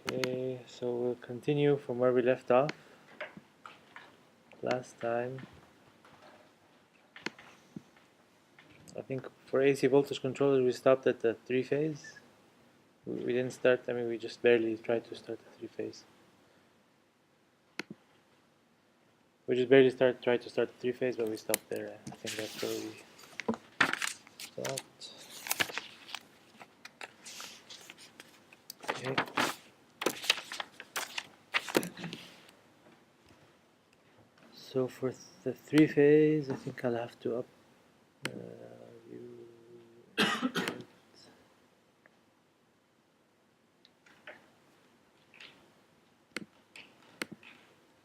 Okay, so we'll continue from where we left off last time. I think for AC voltage controllers we stopped at the 3-phase. We didn't start, we just barely tried to start the 3-phase. We just barely tried to start the 3-phase, but we stopped there. I think that's where we stopped. Okay. So for the 3-phase, I think I'll have to up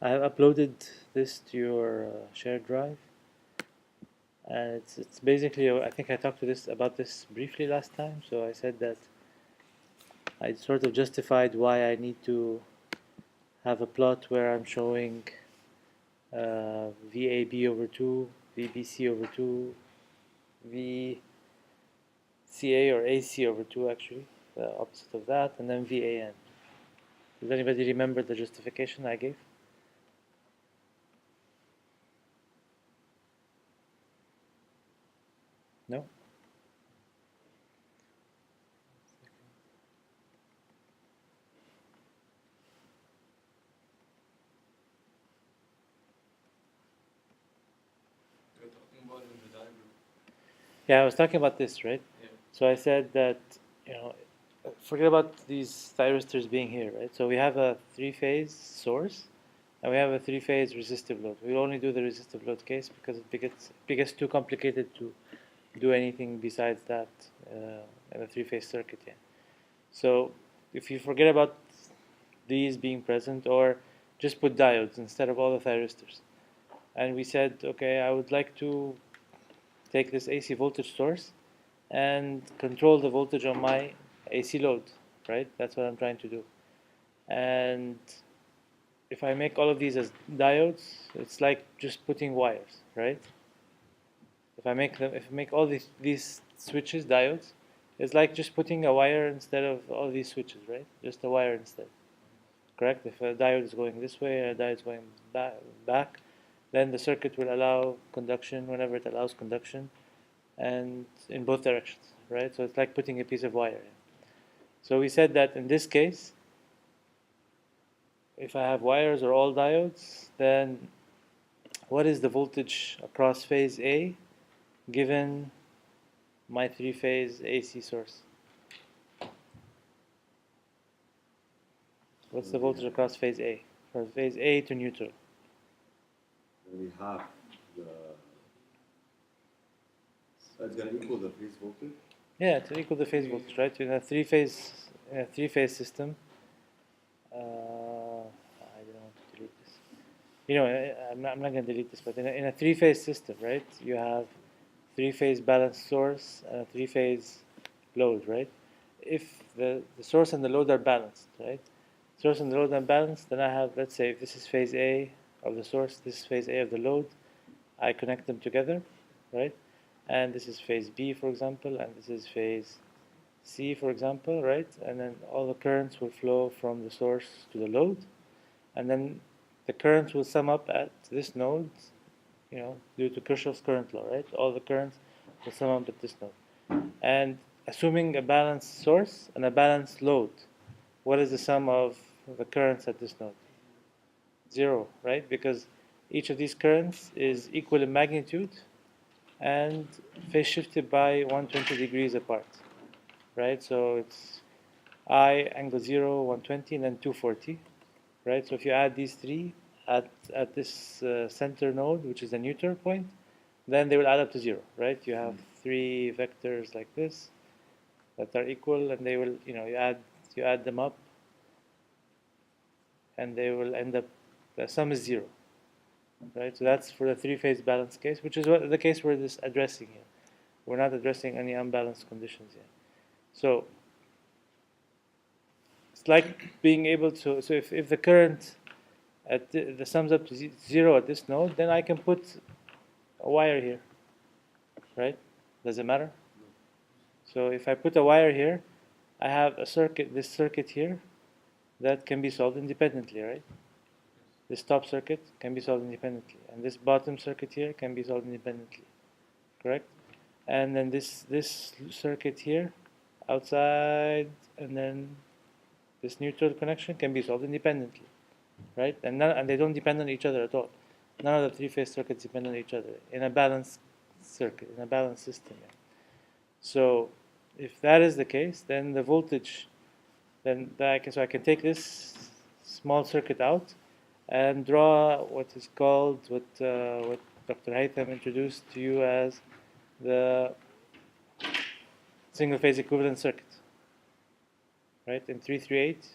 I have uploaded this to your shared drive, and it's basically, I think I talked about this briefly last time. So I said that I sort of justified why I need to have a plot where I'm showing VAB over 2, VBC over 2, VCA or AC over 2 actually, the opposite of that, and then VAN. Does anybody remember the justification I gave? No? Yeah, I was talking about this, right? Yeah. So I said that, forget about these thyristors being here, right? So we have a 3-phase source, and we have a 3-phase resistive load. We'll only do the resistive load case because it gets too complicated to do anything besides that in a 3-phase circuit. Yeah. So if you forget about these being present, or just put diodes instead of all the thyristors, and we said, okay, I would like to take this AC voltage source and control the voltage on my AC load, right? That's what I'm trying to do. And if I make all of these as diodes, it's like just putting wires, right? If I make all these switches diodes, it's like just putting a wire instead of all these switches, right? Just a wire instead. Correct? If a diode is going this way and a diode is going back, then the circuit will allow conduction whenever it allows conduction, and in both directions, right? So it's like putting a piece of wire in. So we said that in this case, if I have wires or all diodes, then what is the voltage across phase A given my 3-phase AC source? What's the voltage across phase A? From phase A to neutral. We have the. That's going to equal the phase voltage? Yeah, to equal the phase voltage, right? In a three-phase system, I don't want to delete this. I'm not going to delete this, but in a 3-phase system, right? You have 3-phase balanced source and a 3-phase load, right? If the source and the load are balanced, right? Source and the load are balanced, then I have, let's say, if this is phase A of the source, this is phase A of the load, I connect them together, right? And this is phase B, for example, and this is phase C, for example, right? And then all the currents will flow from the source to the load, and then the currents will sum up at this node, due to Kirchhoff's current law, right? All the currents will sum up at this node. And assuming a balanced source and a balanced load, what is the sum of the currents at this node? 0, right? Because each of these currents is equal in magnitude and phase shifted by 120 degrees apart, right? So it's I angle 0, 120, and then 240, right? So if you add these three at this center node, which is the neutral point, then they will add up to 0, right? You have three vectors like this that are equal, and they will, you add them up, and they will end up, the sum is 0, right? So that's for the 3-phase balance case, which is what the case we're just addressing here. We're not addressing any unbalanced conditions here. So it's like being able to, so if the current at the sums up to 0 at this node, then I can put a wire here, right? Does it matter? So if I put a wire here, I have a circuit, this circuit here, that can be solved independently, right? This top circuit can be solved independently, and this bottom circuit here can be solved independently, correct? And then this circuit here, outside, and then this neutral connection can be solved independently, right? And they don't depend on each other at all. None of the three-phase circuits depend on each other in a balanced circuit, in a balanced system. Yeah. So if that is the case, then the voltage, so I can take this small circuit out and draw what is called, what Dr. Haytham introduced to you as the single phase equivalent circuit. Right? In 338,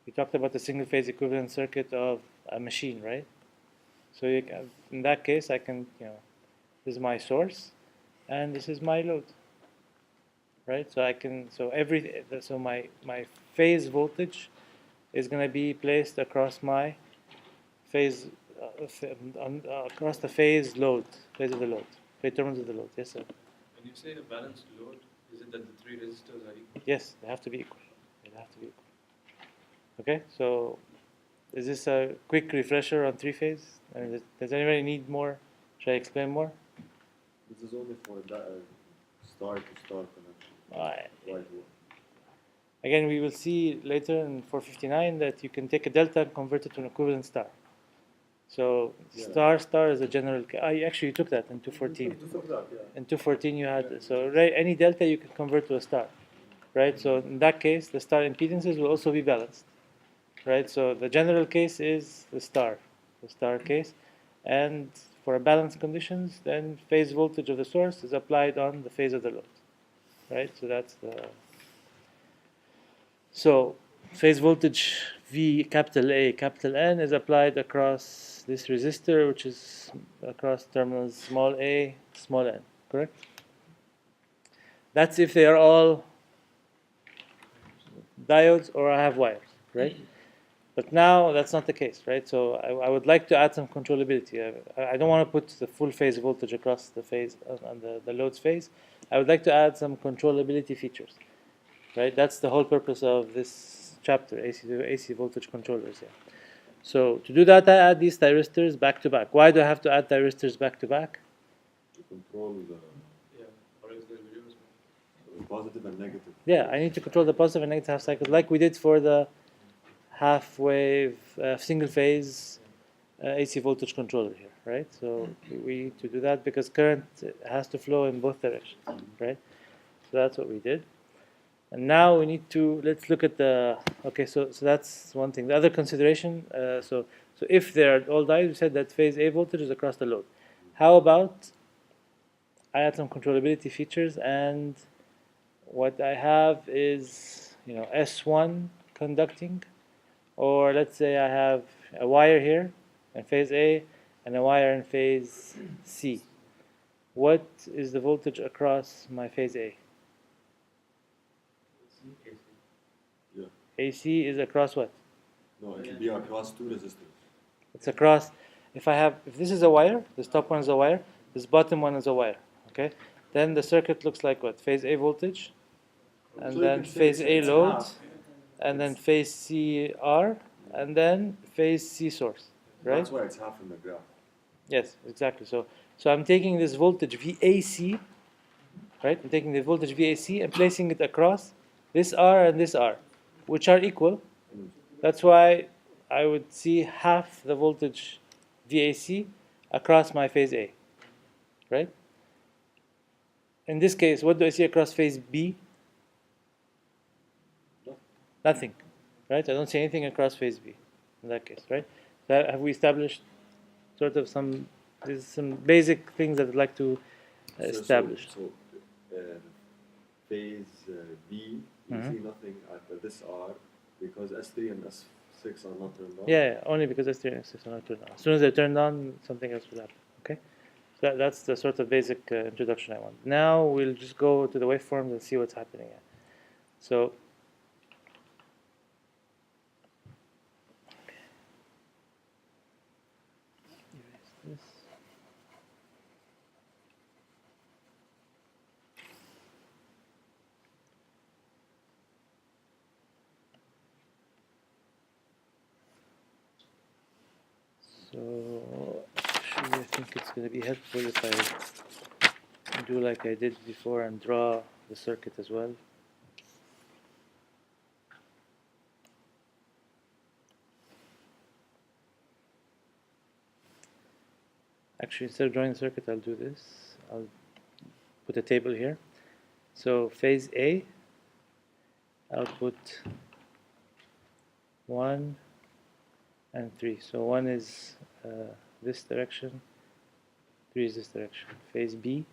we talked about the single phase equivalent circuit of a machine, right? So in that case, I can, this is my source, and this is my load, right? So so my phase voltage is going to be placed across my phase, across the phase of the load, phase terminals of the load. Yes, sir. When you say a balanced load, is it that the three resistors are equal? Yes, they have to be equal. They have to be equal. Okay, so is this a quick refresher on three-phase? Does anybody need more? Should I explain more? This is only for that star-to-star connection. Alright. Right. Again, we will see later in 459 that you can take a delta and convert it to an equivalent star. So star is a general. You took that in 214. In 214 you had any delta you can convert to a star, right? So in that case, the star impedances will also be balanced, right? So the general case is the star case, and for balanced conditions, then phase voltage of the source is applied on the phase of the load, right? So that's phase voltage V capital A capital N is applied across this resistor, which is across terminals small a, small n, correct? That's if they are all diodes or I have wires, right? But now that's not the case, right? So I would like to add some controllability. I don't want to put the full phase voltage across the phase on the load's phase. I would like to add some controllability features, right? That's the whole purpose of this chapter, AC voltage controllers. Yeah. So to do that, I add these thyristors back to back. Why do I have to add thyristors back to back? To control or is there reverse? the positive and negative. Yeah, I need to control the positive and negative half cycles, like we did for the half wave single phase AC voltage controller here, right? So we need to do that because current has to flow in both directions, right? So that's what we did. And now we need to, let's look at so that's one thing. The other consideration, so if they are all diodes, we said that phase A voltage is across the load. How about I add some controllability features, and what I have is, S1 conducting, or let's say I have a wire here in phase A and a wire in phase C. What is the voltage across my phase A? AC is across what? No, it will be across two resistors. It's across, if this is a wire, this top one is a wire, this bottom one is a wire, okay? Then the circuit looks like what? Phase A voltage, and So then phase A load, and then phase C R, and then phase C source, right? That's why it's half in the graph. Yes, exactly. So I'm taking this voltage VAC, right? I'm taking the voltage VAC and placing it across this R and this R, which are equal. That's why I would see half the voltage VAC across my phase A, right? In this case, what do I see across phase B? Nothing, right? I don't see anything across phase B in that case, right? So have we established sort of some basic things that I'd like to establish? So phase B, you see nothing at this R because S3 and S6 are not turned on. Yeah, only because S3 and S6 are not turned on. As soon as they're turned on, something else will happen. Okay, so that's the sort of basic introduction I want. Now we'll just go to the waveforms and see what's happening. So. Erase this. So actually I think it's going to be helpful if I do like I did before and draw the circuit as well. Actually, instead of drawing the circuit, I'll do this. I'll put a table here. So phase A, output 1 and 3. So 1 is this direction, 3 is this direction. Phase B,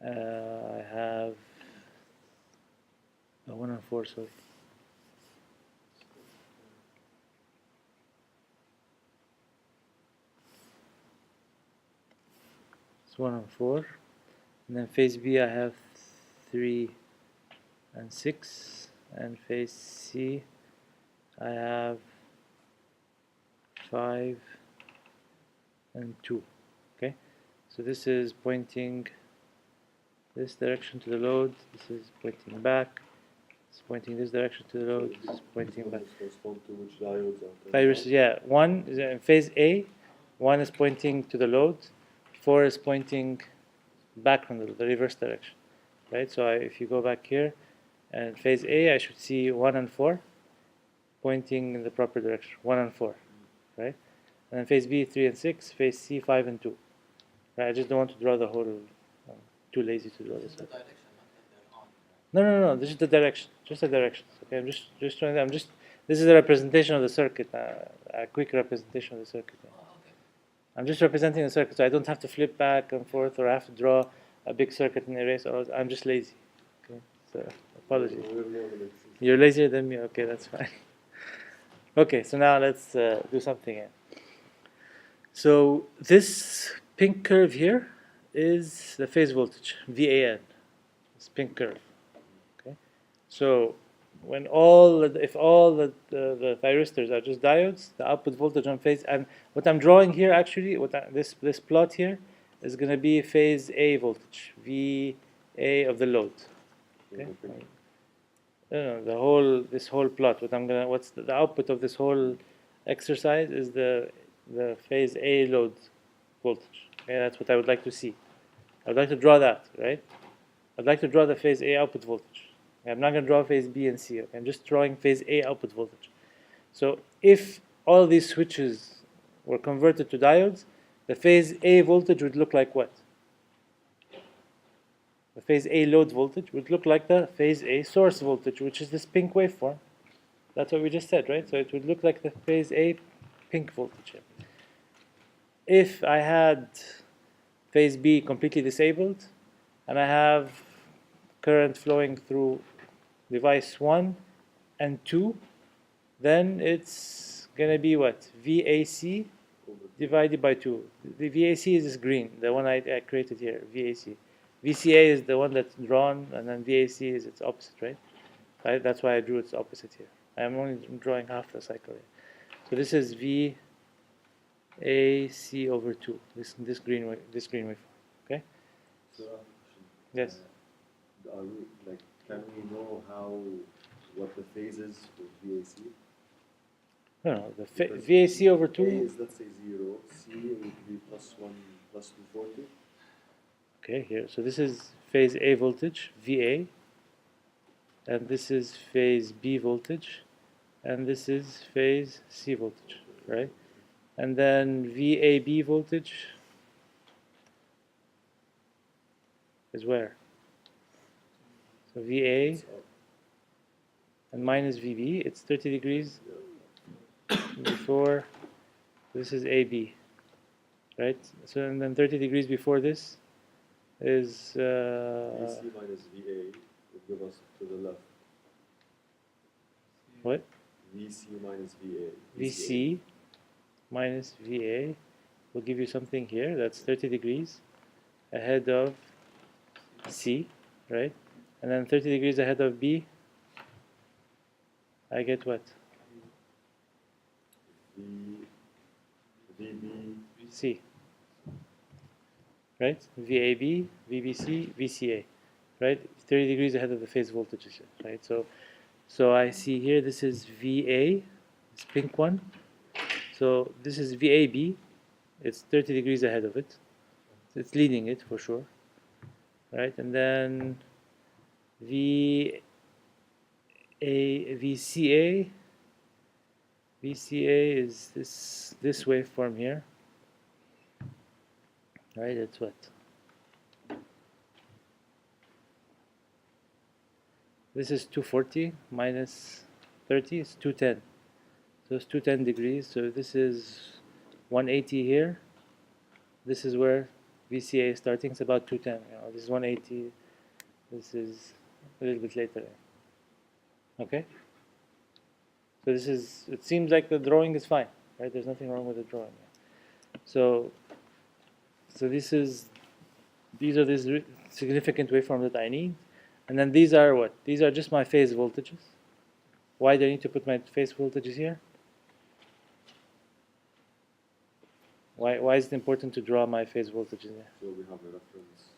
I have 1 and 4, sorry. It's 1 and 4. And then phase B, I have 3 and 6. And phase C, I have 5 and 2. Okay, so this is pointing this direction to the load, this is pointing back, it's pointing this direction to the load, this is pointing back. Correspond to which diodes are Virus, yeah, 1 is in phase A, 1 is pointing to the load, 4 is pointing back from the reverse direction, right? So if you go back here, and phase A, I should see 1 and 4 pointing in the proper direction, 1 and 4, right? And then phase B, 3 and 6, phase C, 5 and 2. Right? I just don't want to draw the whole, I'm too lazy to draw this. No, this is the direction, just the directions. Okay, I'm just trying. This is a representation of the circuit, a quick representation of the circuit. I'm just representing the circuit, so I don't have to flip back and forth or have to draw a big circuit and erase. I'm just lazy. Okay, so apologies. You're lazier than me. Okay, that's fine. Okay, so now let's do something here. So this pink curve here is the phase voltage, VAN. This pink curve. Okay, so when if all the thyristors are just diodes, the output voltage on phase, and what I'm drawing here actually, this plot here is going to be phase A voltage, VA of the load. Okay. No, this whole plot. What's the output of this whole exercise is the phase A load voltage. Okay, that's what I would like to see. I would like to draw that, right? I'd like to draw the phase A output voltage. Okay, I'm not going to draw phase B and C. Okay? I'm just drawing phase A output voltage. So if all these switches were converted to diodes, the phase A voltage would look like what? The phase A load voltage would look like the phase A source voltage, which is this pink waveform. That's what we just said, right? So it would look like the phase A pink voltage here. If I had phase B completely disabled, and I have current flowing through device 1 and 2, then it's going to be what? VAC divided by 2. The VAC is this green, the one I created here, VAC. VCA is the one that's drawn, and then VAC is its opposite, right? That's why I drew its opposite here. I'm only drawing half the cycle here. So this is VAC over 2, this green waveform, okay? So, yes. Can we know what the phase is for VAC? No, the VAC over 2 A is, let's say, 0. C would be plus 1, plus 240. Okay, here. So this is phase A voltage, VA, and this is phase B voltage, and this is phase C voltage, right? And then VAB voltage is where? So VA and minus VB, it's 30 degrees before, this is AB, right? So and then 30 degrees before this is VC minus VA would give us to the left. what? VC minus VA. VC minus VA will give you something here that's 30 degrees ahead of C, right? And then 30 degrees ahead of B, I get what? VB. C. Right? VAB, VBC, VCA. Right? 30 degrees ahead of the phase voltages, right? So I see here this is VA, this pink one. So this is VAB. It's 30 degrees ahead of it. It's leading it for sure, right? And then VCA is this waveform here, right? It's what? This is 240 minus 30 is 210. So it's 210 degrees. So this is 180 here. This is where VCA is starting. It's about 210. This is 180. This is a little bit later. Okay. So this is. It seems like the drawing is fine, right? There's nothing wrong with the drawing. So these are these significant waveforms that I need, and then these are what? These are just my phase voltages. Why do I need to put my phase voltages here? Why is it important to draw my phase voltages there? So we have a reference.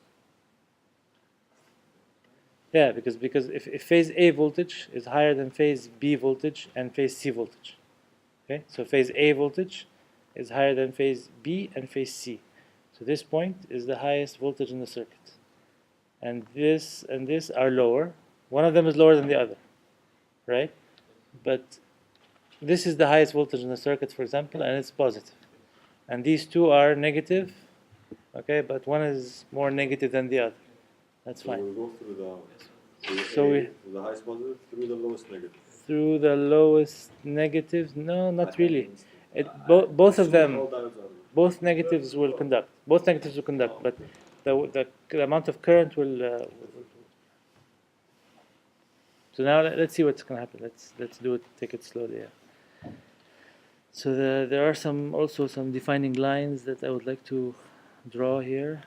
Yeah, because if phase A voltage is higher than phase B voltage and phase C voltage, okay, so phase A voltage is higher than phase B and phase C. So this point is the highest voltage in the circuit, and this are lower. One of them is lower than the other, right? But this is the highest voltage in the circuit, for example, and it's positive. And these two are negative, okay, but one is more negative than the other. That's So fine. we'll go through the highest positive through the lowest negative. Through the lowest negatives? No, not really. Both of them, both negatives will conduct. Both negatives will conduct, but the amount of current will. So now let's see what's going to happen. Let's do it. Take it slowly. Yeah. So there are also some defining lines that I would like to draw here.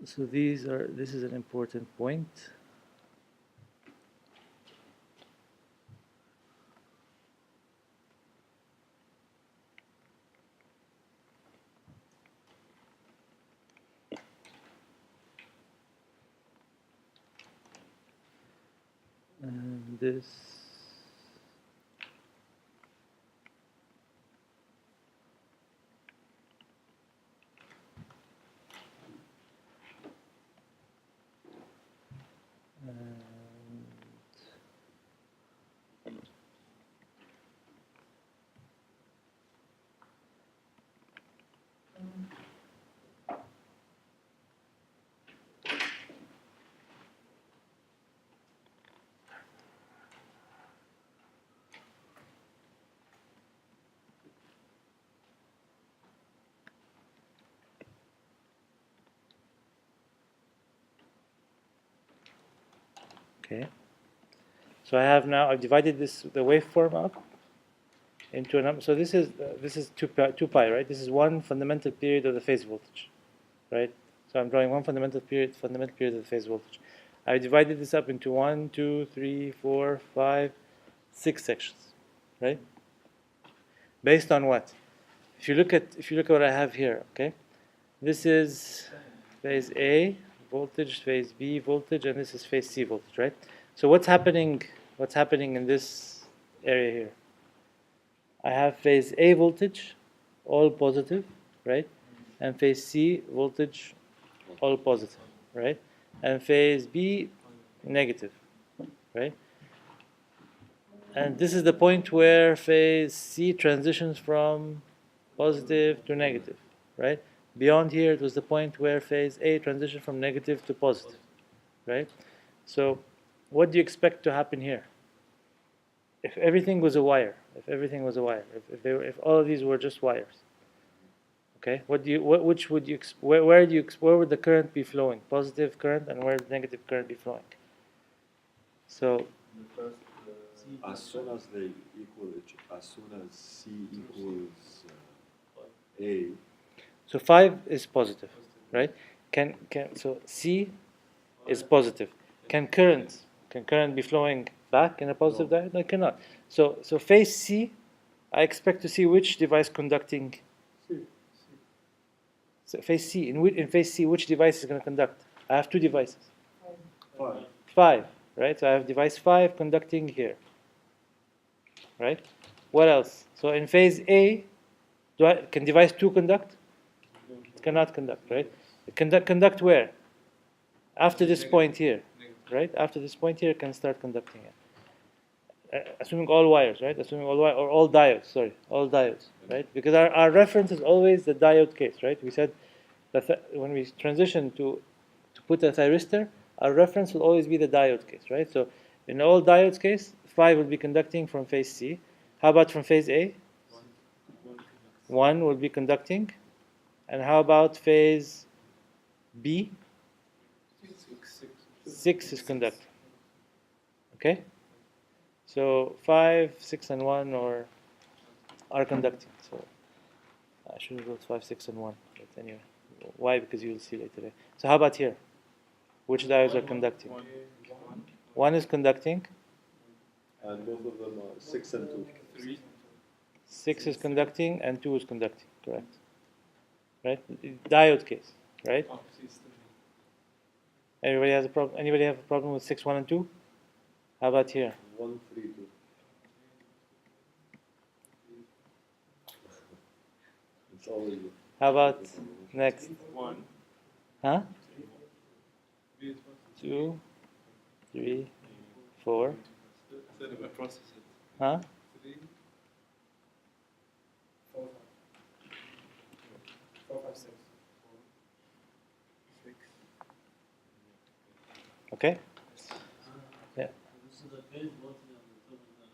So this is an important point. And this. Okay. So I've divided the waveform up into a number. So this is 2 pi, right? This is one fundamental period of the phase voltage, right? So I'm drawing one fundamental period of the phase voltage. I divided this up into 1, 2, 3, 4, 5, 6 sections, right? Based on what? If you look at what I have here, okay? This is phase A voltage, phase B voltage, and this is phase C voltage, right? So what's happening in this area here? I have phase A voltage, all positive, right? And phase C voltage, all positive, right? And phase B, negative, right? And this is the point where phase C transitions from positive to negative, right? Beyond here, it was the point where phase A transitioned from negative to positive, right? So what do you expect to happen here? If everything was a wire, if all of these were just wires, okay, where would the current be flowing? Positive current, and where would the negative current be flowing? So as soon as they equal as soon as C equals A. So 5 is positive, right? So C is positive. Can current be flowing back in a positive direction? No, it cannot. So phase C, I expect to see which device conducting. So phase C, in phase C, which device is going to conduct? I have two devices. 5. 5, right? So I have device 5 conducting here, right? What else? So in phase A, can device 2 conduct? It cannot conduct, right? It conduct where? After this point here, right? After this point here, it can start conducting it. Assuming all wires, right? Assuming all wires, or all diodes, sorry, all diodes, right? Because our reference is always the diode case, right? We said that when we transition to put a thyristor, our reference will always be the diode case, right? So in all diodes case, 5 will be conducting from phase C. How about from phase A? 1 will be conducting. And how about phase B? 6 is conducting. Okay? So 5, 6, and 1 are conducting. So I should have wrote 5, 6, and 1. But anyway, why? Because you will see later. So how about here? Which diodes are conducting? 1 is conducting. And both of them are 6 and 2. 6 is conducting and 2 is conducting. Correct. Right? Diode case. Right? Everybody has a problem. Anybody have a problem with 6, 1, and 2? How about here? 1, 3, 2. It's always. How about next? 1. Huh? 2, 3, 4. Huh? 3. 4, 5, 6. Okay? Yeah. So the phase voltage on the top of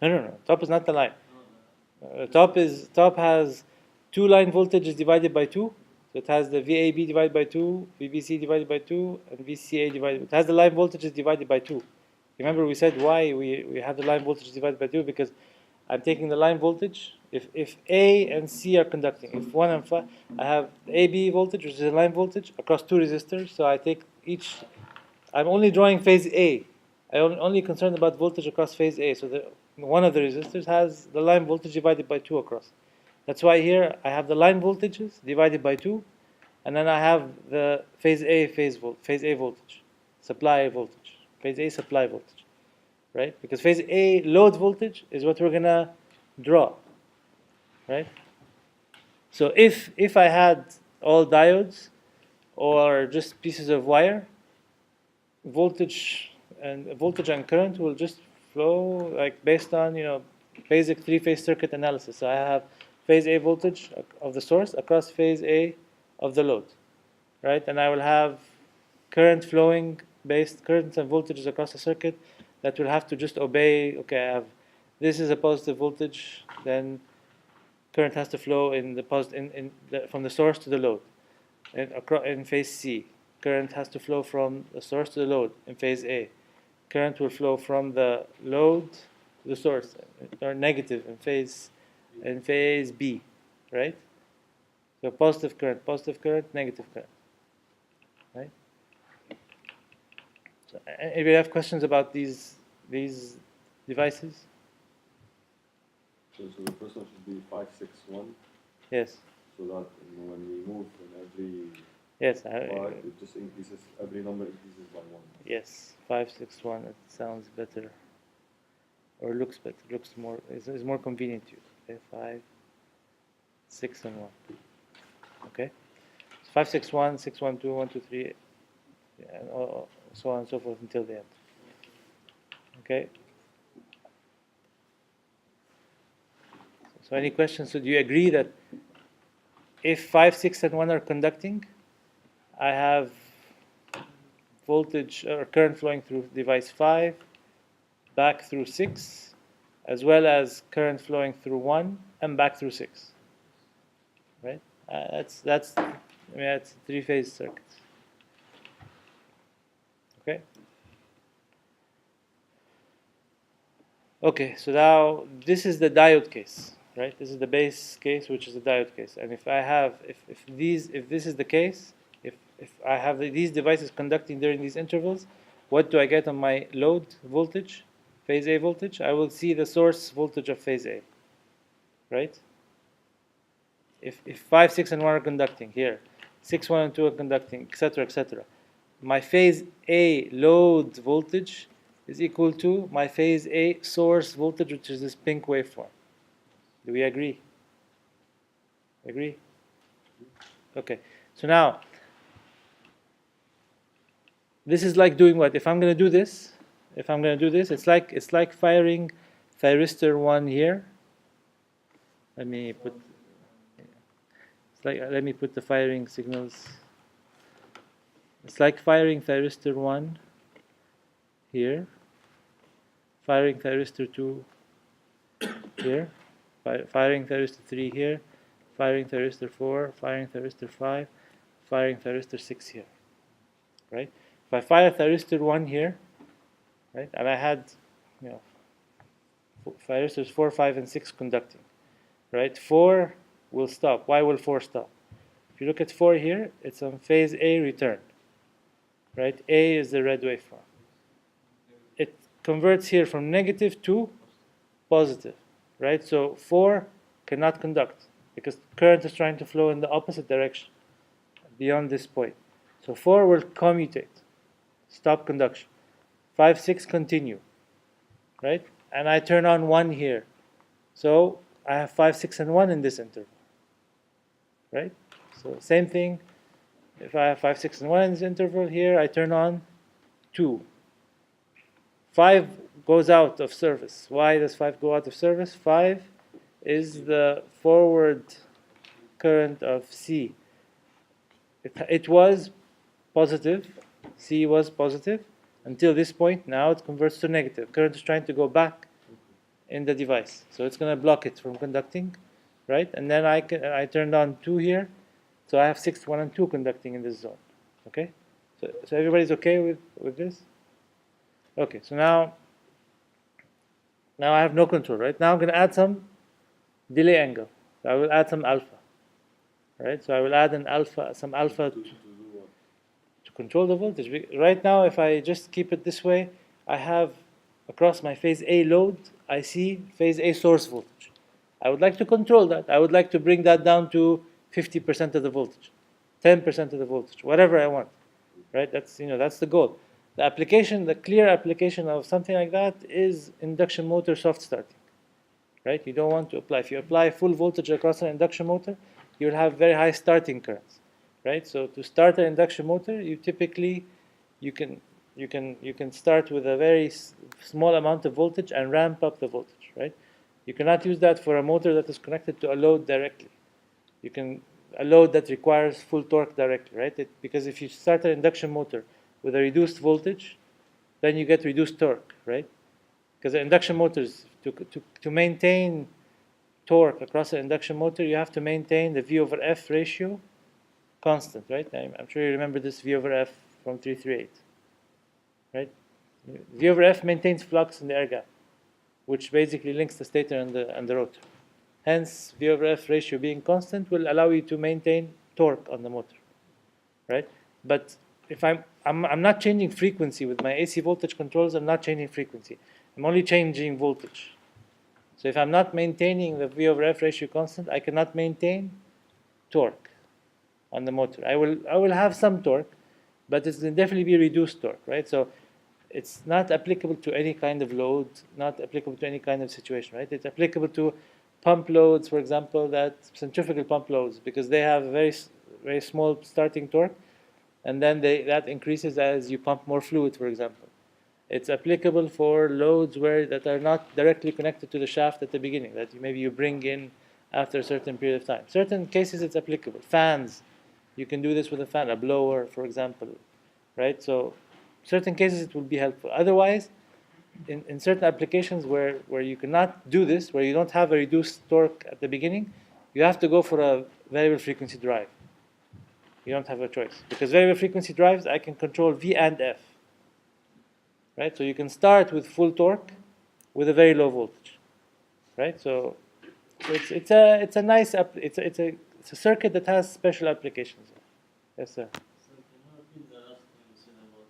the line? No. Top is not the line. Top has 2 line voltages divided by 2. So it has the VAB divided by 2, VBC divided by 2, and VCA divided by 2. It has the line voltages divided by 2. Remember we said why we have the line voltage divided by 2? Because I'm taking the line voltage. If A and C are conducting, if 1 and 5, I have AB voltage, which is a line voltage, across 2 resistors. So I take each, I'm only drawing phase A. I'm only concerned about voltage across phase A. So one of the resistors has the line voltage divided by 2 across. That's why here I have the line voltages divided by 2, and then I have the phase A voltage, supply voltage, phase A supply voltage, right? Because phase A load voltage is what we're gonna draw, right? So if I had all diodes or just pieces of wire, voltage and current will just flow like based on basic 3-phase circuit analysis. So I have phase A voltage of the source across phase A of the load, right? And I will have current flowing based currents and voltages across the circuit that will have to just obey. Okay, I have this is a positive voltage, then current has to flow in the from the source to the load. In phase C, current has to flow from the source to the load. In phase A, current will flow from the load to the source, or negative in phase B, right? So positive current, negative current, right? So, anybody have questions about these devices? So the first one should be 5, 6, 1. Yes. So that when we move in every Yes. part, it just increases. Every number increases by 1. Yes. 5, 6, 1. It sounds better, or looks better. Looks more. Is more convenient to you. Okay. 5, 6, and 1. Okay. So 5, 6, 1, 6, 1, 2, 1, 2, 3, and so on and so forth until the end. Okay. So any questions? So do you agree that if 5, 6, and 1 are conducting, I have voltage or current flowing through device 5, back through 6, as well as current flowing through 1 and back through 6. Right? That's 3-phase circuits. Okay. Okay. So now this is the diode case, right? This is the base case, which is the diode case. And if I have, if this is the case, if I have these devices conducting during these intervals, what do I get on my load voltage, phase A voltage? I will see the source voltage of phase A, right? If 5, 6, and 1 are conducting here, 6, 1, and 2 are conducting, etc., etc. My phase A load voltage is equal to my phase A source voltage, which is this pink waveform. Do we agree? Agree? Okay. So now, this is like doing what? If I'm going to do this, it's like firing thyristor 1 here. Let me put the firing signals. It's like firing thyristor 1 here, firing thyristor 2 here, firing thyristor 3 here, firing thyristor 4, firing thyristor 5, firing thyristor 6 here, right? If I fire thyristor 1 here, right, and I had, thyristors 4, 5, and 6 conducting, right? 4 will stop. Why will 4 stop? If you look at 4 here, it's on phase A return, right? A is the red waveform. It converts here from negative to positive, right? So 4 cannot conduct because current is trying to flow in the opposite direction beyond this point. So 4 will commutate, stop conduction. 5, 6 continue, right? And I turn on 1 here. So I have 5, 6, and 1 in this interval, right? So same thing. If I have 5, 6, and 1 in this interval here, I turn on 2. 5 goes out of service. Why does 5 go out of service? 5 is the forward current of C. It was positive. C was positive until this point. Now it converts to negative. Current is trying to go back in the device. So it's going to block it from conducting, right? And then I turned on 2 here. So I have 6, 1, and 2 conducting in this zone. Okay? So everybody's okay with this? Okay, so now I have no control, right? Now I'm going to add some delay angle. So I will add some alpha, right? So I will add some alpha to control the voltage. Right now, if I just keep it this way, I have across my phase A load, I see phase A source voltage. I would like to control that. I would like to bring that down to 50% of the voltage, 10% of the voltage, whatever I want, right? That's the goal. The clear application of something like that is induction motor soft starting, right? You don't want to apply. If you apply full voltage across an induction motor, you'll have very high starting currents, right? So to start an induction motor, you can start with a very small amount of voltage and ramp up the voltage, right? You cannot use that for a motor that is connected to a load directly. A load that requires full torque directly, right? Because if you start an induction motor with a reduced voltage, then you get reduced torque, right? Because the induction motors, to maintain torque across an induction motor, you have to maintain the V over F ratio constant, right? I'm sure you remember this V over F from 338, right? V over F maintains flux in the air gap, which basically links the stator and the rotor. Hence, V over F ratio being constant will allow you to maintain torque on the motor, right? But if I'm not changing frequency with my AC voltage controls, I'm not changing frequency. I'm only changing voltage. So if I'm not maintaining the V over F ratio constant, I cannot maintain torque on the motor. I will have some torque, but it's going to definitely be reduced torque, right? So it's not applicable to any kind of load, not applicable to any kind of situation, right? It's applicable to pump loads, for example, that centrifugal pump loads, because they have very, very small starting torque, and then that increases as you pump more fluid, for example. It's applicable for loads that are not directly connected to the shaft at the beginning, that maybe you bring in after a certain period of time. Certain cases it's applicable. Fans, you can do this with a fan, a blower, for example, right? So certain cases it will be helpful. Otherwise, in certain applications where you cannot do this, where you don't have a reduced torque at the beginning, you have to go for a variable frequency drive. You don't have a choice. Because variable frequency drives, I can control V and F. Right? So you can start with full torque with a very low voltage. Right? So it's a nice it's a circuit that has special applications. Yes, sir. So can you repeat the last thing you said about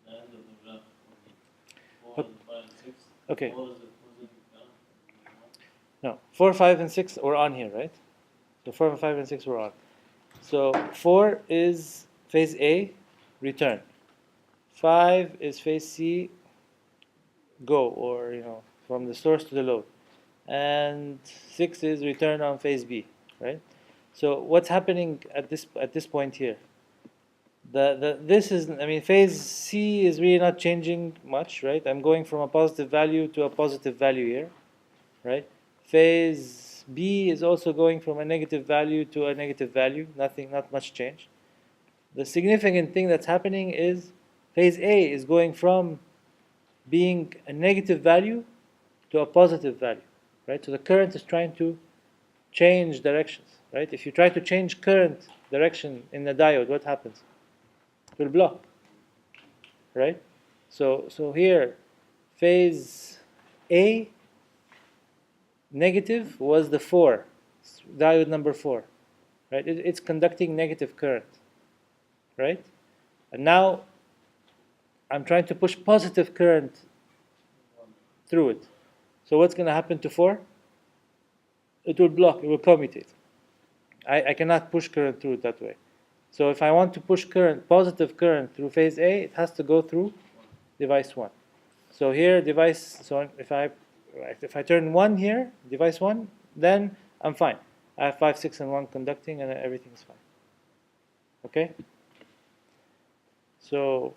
the end of the graph? 4 and 5 and 6. Okay. 4 is the closing down. No, 4, 5, and 6 were on here, right? So 4, 5, and 6 were on. So 4 is phase A, return. 5 is phase C, go, or from the source to the load, and 6 is return on phase B, right? So what's happening at this point here? This is, I mean, phase C is really not changing much, right? I'm going from a positive value to a positive value here, right? Phase B is also going from a negative value to a negative value, not much change. The significant thing that's happening is phase A is going from being a negative value to a positive value, right? So the current is trying to change directions, right? If you try to change current direction in the diode, what happens? It will block, right? So here, phase A negative was the 4, diode number 4, right? It's conducting negative current, right? And now I'm trying to push positive current through it. So what's going to happen to 4? It will block, it will commutate. I cannot push current through it that way. So if I want to push current, positive current through phase A, it has to go through device 1. So here, so if I turn 1 here, device 1, then I'm fine. I have 5, 6, and 1 conducting, and everything's fine. Okay? So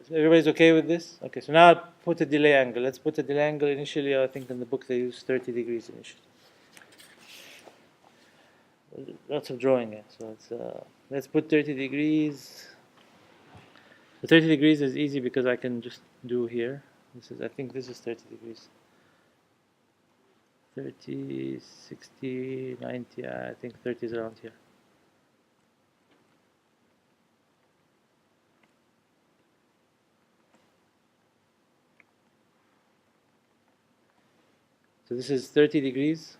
everybody's okay with this? Okay, so now I'll put a delay angle. Let's put a delay angle initially. I think in the book they use 30 degrees initially. Lots of drawing it. So let's put 30 degrees. The 30 degrees is easy because I can just do here. I think this is 30 degrees. 30, 60, 90, I think 30 is around here. So this is 30 degrees.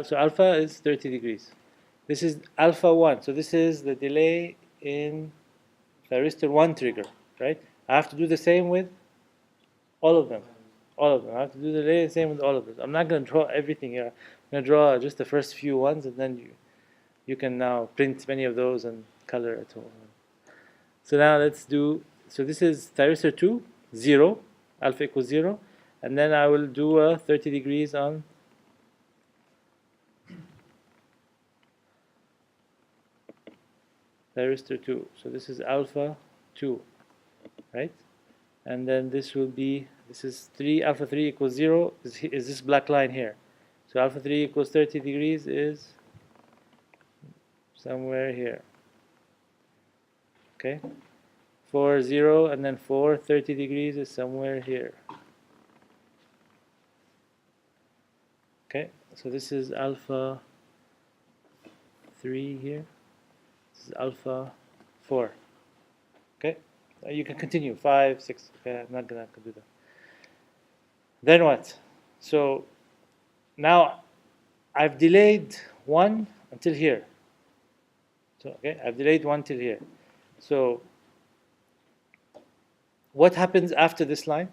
So alpha is 30 degrees. This is alpha 1. So this is the delay in thyristor 1 trigger, right? I have to do the same with all of them. All of them. I have to do the delay the same with all of them. I'm not going to draw everything here. I'm going to draw just the first few ones, and then you can now print many of those and color at home. So now let's do, so this is thyristor 2, 0, alpha equals 0, and then I will do a 30 degrees on thyristor 2. So this is alpha 2, right? And then this will be, this is 3, alpha 3 equals 0, is this black line here. So alpha 3 equals 30 degrees is somewhere here. Okay? 4, 0, and then 4, 30 degrees is somewhere here. Okay? So this is alpha 3 here. This is alpha 4. Okay? You can continue. 5, 6. Okay, I'm not going to do that. Then what? So now I've delayed 1 until here. So, okay, I've delayed 1 till here. So what happens after this line?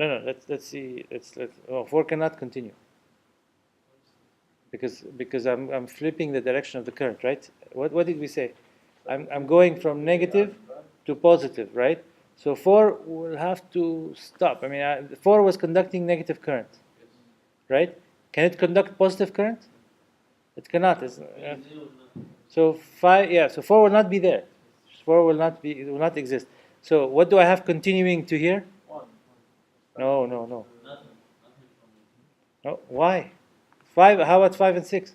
No, let's see. Oh, 4 cannot continue. Because I'm flipping the direction of the current, right? What did we say? I'm going from negative to positive, right? So 4 will have to stop. I mean, 4 was conducting negative current, right? Can it conduct positive current? It cannot. So 5, yeah. So 4 will not be there. 4 will not be. It will not exist. So what do I have continuing to here? No. No. Why? 5. How about 5 and 6?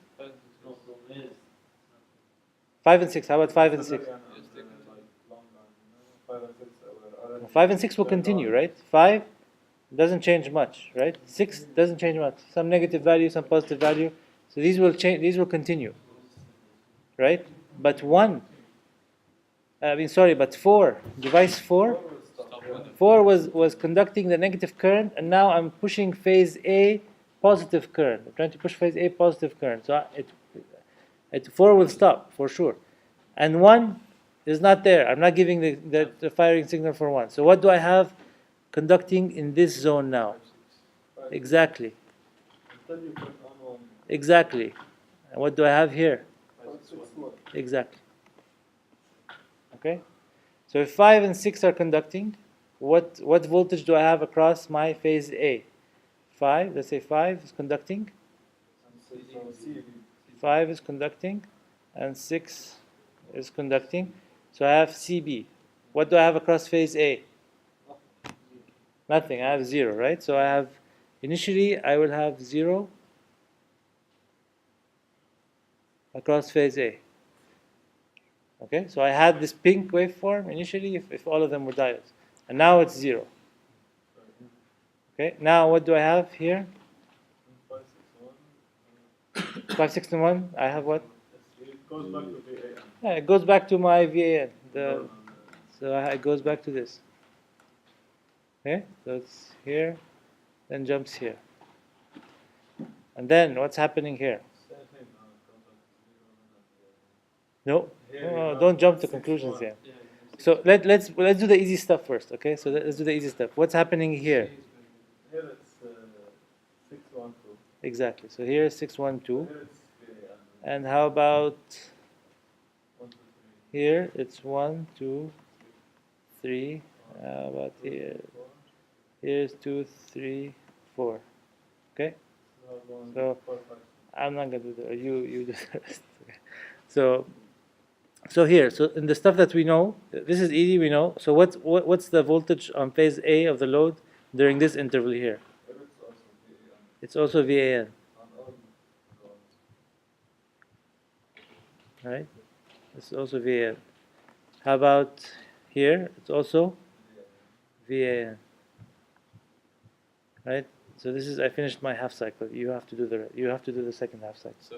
5 and 6. How about 5 and 6? 5 and 6 will continue, right? 5 doesn't change much, right? 6 doesn't change much. Some negative value, some positive value. So these will change. These will continue, right? But 4. Device 4. 4 was conducting the negative current, and now I'm pushing phase A positive current. I'm trying to push phase A positive current. So 4 will stop for sure, and 1 is not there. I'm not giving the firing signal for 1. So what do I have conducting in this zone now? Exactly. Exactly. And what do I have here? Exactly. Okay. So if 5 and 6 are conducting, what voltage do I have across my phase A? 5, let's say 5 is conducting. 5 is conducting, and 6 is conducting. So I have CB. What do I have across phase A? Nothing. I have 0, right? So I have, initially, I will have 0 across phase A. Okay, so I had this pink waveform initially if all of them were diodes. And now it's 0. Okay, now what do I have here? 5, 6, and 1. I have what? It goes back to VAN. Yeah, it goes back to my VAN. It goes back to this. Okay, so it's here, then jumps here. And then what's happening here? Same thing, it goes back to 0 and then No, don't jump to conclusions here. Yeah, So let's do the easy stuff first. Okay, so let's do the easy stuff. What's happening here? Here it's 612. Exactly. So here is 612. Here it's VAN. And how about 1, 2, 3. here? It's 1, 2, 3. How about here? Here's 2, 3, 4. Okay. So I'm not gonna do the. You do the rest. Okay. So here, so in the stuff that we know, this is easy. We know. So what's the voltage on phase A of the load during this interval here? Here it's also VAN. It's also VAN, On all grounds. right? It's also VAN. How about here? It's also VAN, right? So this is, I finished my half cycle. You have to do the second half cycle. Sir?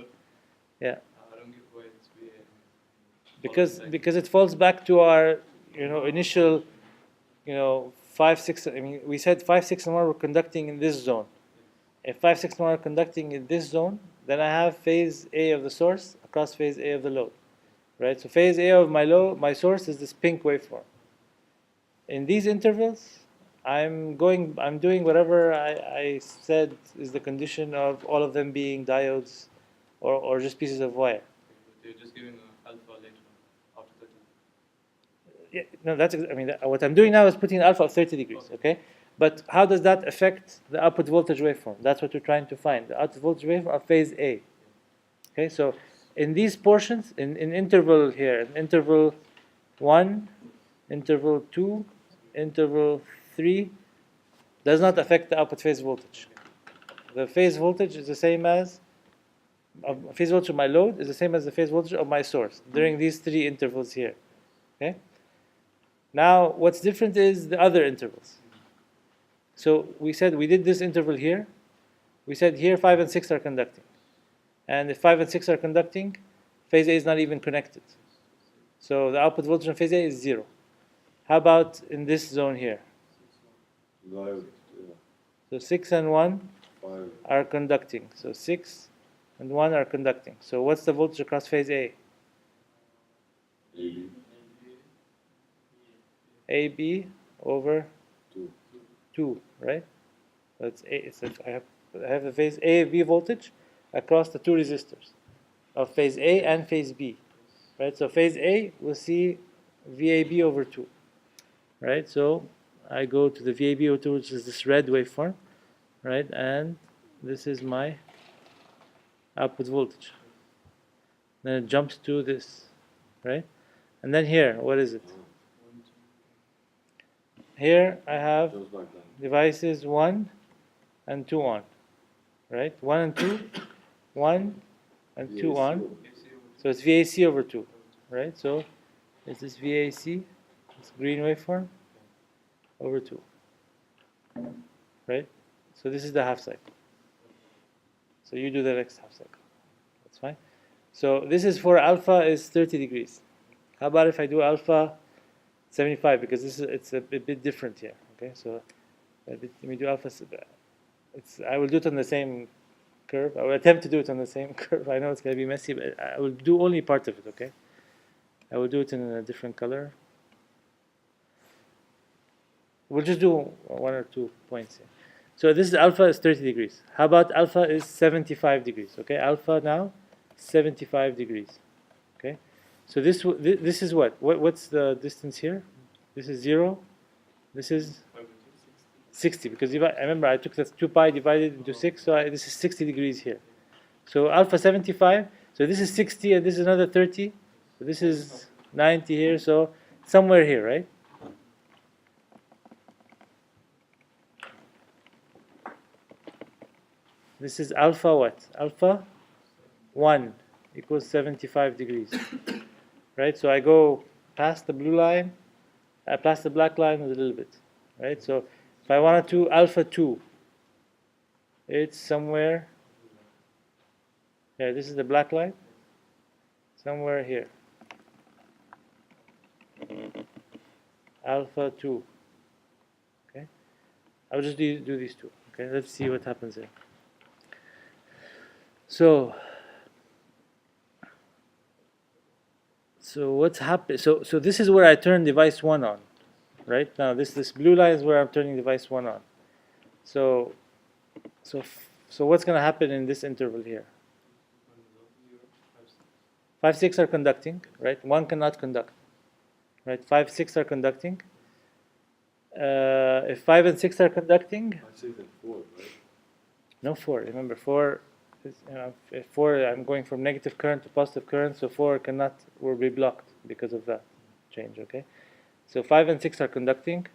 Yeah. I don't get why it's VAN. Because it falls back to our initial 5, 6. I mean, we said 5, 6, and 1 were conducting in this zone. If 5, 6, and 1 are conducting in this zone, then I have phase A of the source across phase A of the load, right? So phase A of my source is this pink waveform. In these intervals, I'm doing whatever I said is the condition of all of them being diodes or just pieces of wire. They're just giving alpha later on, after that. Yeah, no, what I'm doing now is putting an alpha of 30 degrees, okay? But how does that affect the output voltage waveform? That's what we're trying to find, the output voltage waveform of phase A. Okay, so in these portions, in interval here, in interval 1, interval 2, interval 3, does not affect the output phase voltage. The phase voltage is the same as, phase voltage of my load is the same as the phase voltage of my source during these 3 intervals here. Okay? Now, what's different is the other intervals. So we said we did this interval here. We said here 5 and 6 are conducting. And if 5 and 6 are conducting, phase A is not even connected. So the output voltage on phase A is 0. How about in this zone here? Diode, So 6 and 1 5, are conducting. So 6 and 1 are conducting. So what's the voltage across phase A? AB, AB over 2. 2, right? So I have the phase A B voltage across the 2 resistors of phase A and phase B, right? So phase A will see VAB over 2, right? So I go to the VAB over 2, which is this red waveform, right? And this is my output voltage. Then it jumps to this, right? And then here, what is it? Here I have Goes back down. devices 1 and 2 on, right? 1 and 2, 1 and 2 on. So it's VAC over 2, right? So it's this VAC, this green waveform, over 2, right? So this is the half cycle. So you do the next half cycle. That's fine. So this is for alpha is 30 degrees. How about if I do alpha 75, because it's a bit different here. Okay, so let me do alpha. I will do it on the same curve. I will attempt to do it on the same curve. I know it's going to be messy, but I will do only part of it. Okay, I will do it in a different color. We'll just do 1 or 2 points here. So this is alpha is 30 degrees. How about alpha is 75 degrees? Okay, alpha now 75 degrees. Okay, so this is what? What's the distance here? This is 0. This is 60, because I remember I took that 2 pi divided into 6, so this is 60 degrees here. So alpha 75, so this is 60 and this is another 30. So this is 90 here, so somewhere here, right? This is alpha what? Alpha 1 equals 75 degrees. Right? So I go past the blue line, past the black line a little bit. Right? So if I wanted to alpha 2, it's somewhere. Yeah, this is the black line. Somewhere here. Alpha 2. Okay? I'll just do these two. Okay? Let's see what happens here. So what's happening? So this is where I turn device 1 on. Right? Now this blue line is where I'm turning device 1 on. So what's going to happen in this interval here? 5, 6 are conducting, right? 1 cannot conduct, right? 5, 6 are conducting. If 5 and 6 are conducting, 5, 6, and 4, right? No 4. Remember 4. If 4, I'm going from negative current to positive current, so 4 will be blocked because of that change. Okay. So 5 and 6 are conducting.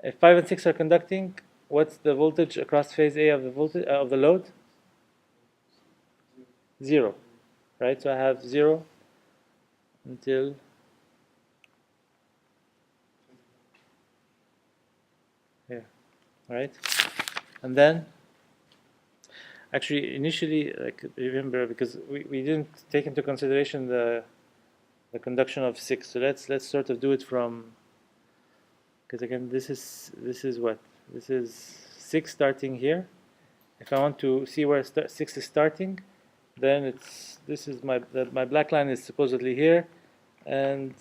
If 5 and 6 are conducting, what's the voltage across phase A of the voltage of the load? 0, right? So I have 0 until here, right? And then, actually, initially, like remember, because we didn't take into consideration the conduction of 6. So let's sort of do it from, because again, this is what? This is 6 starting here. If I want to see where 6 is starting, then this is my black line is supposedly here, and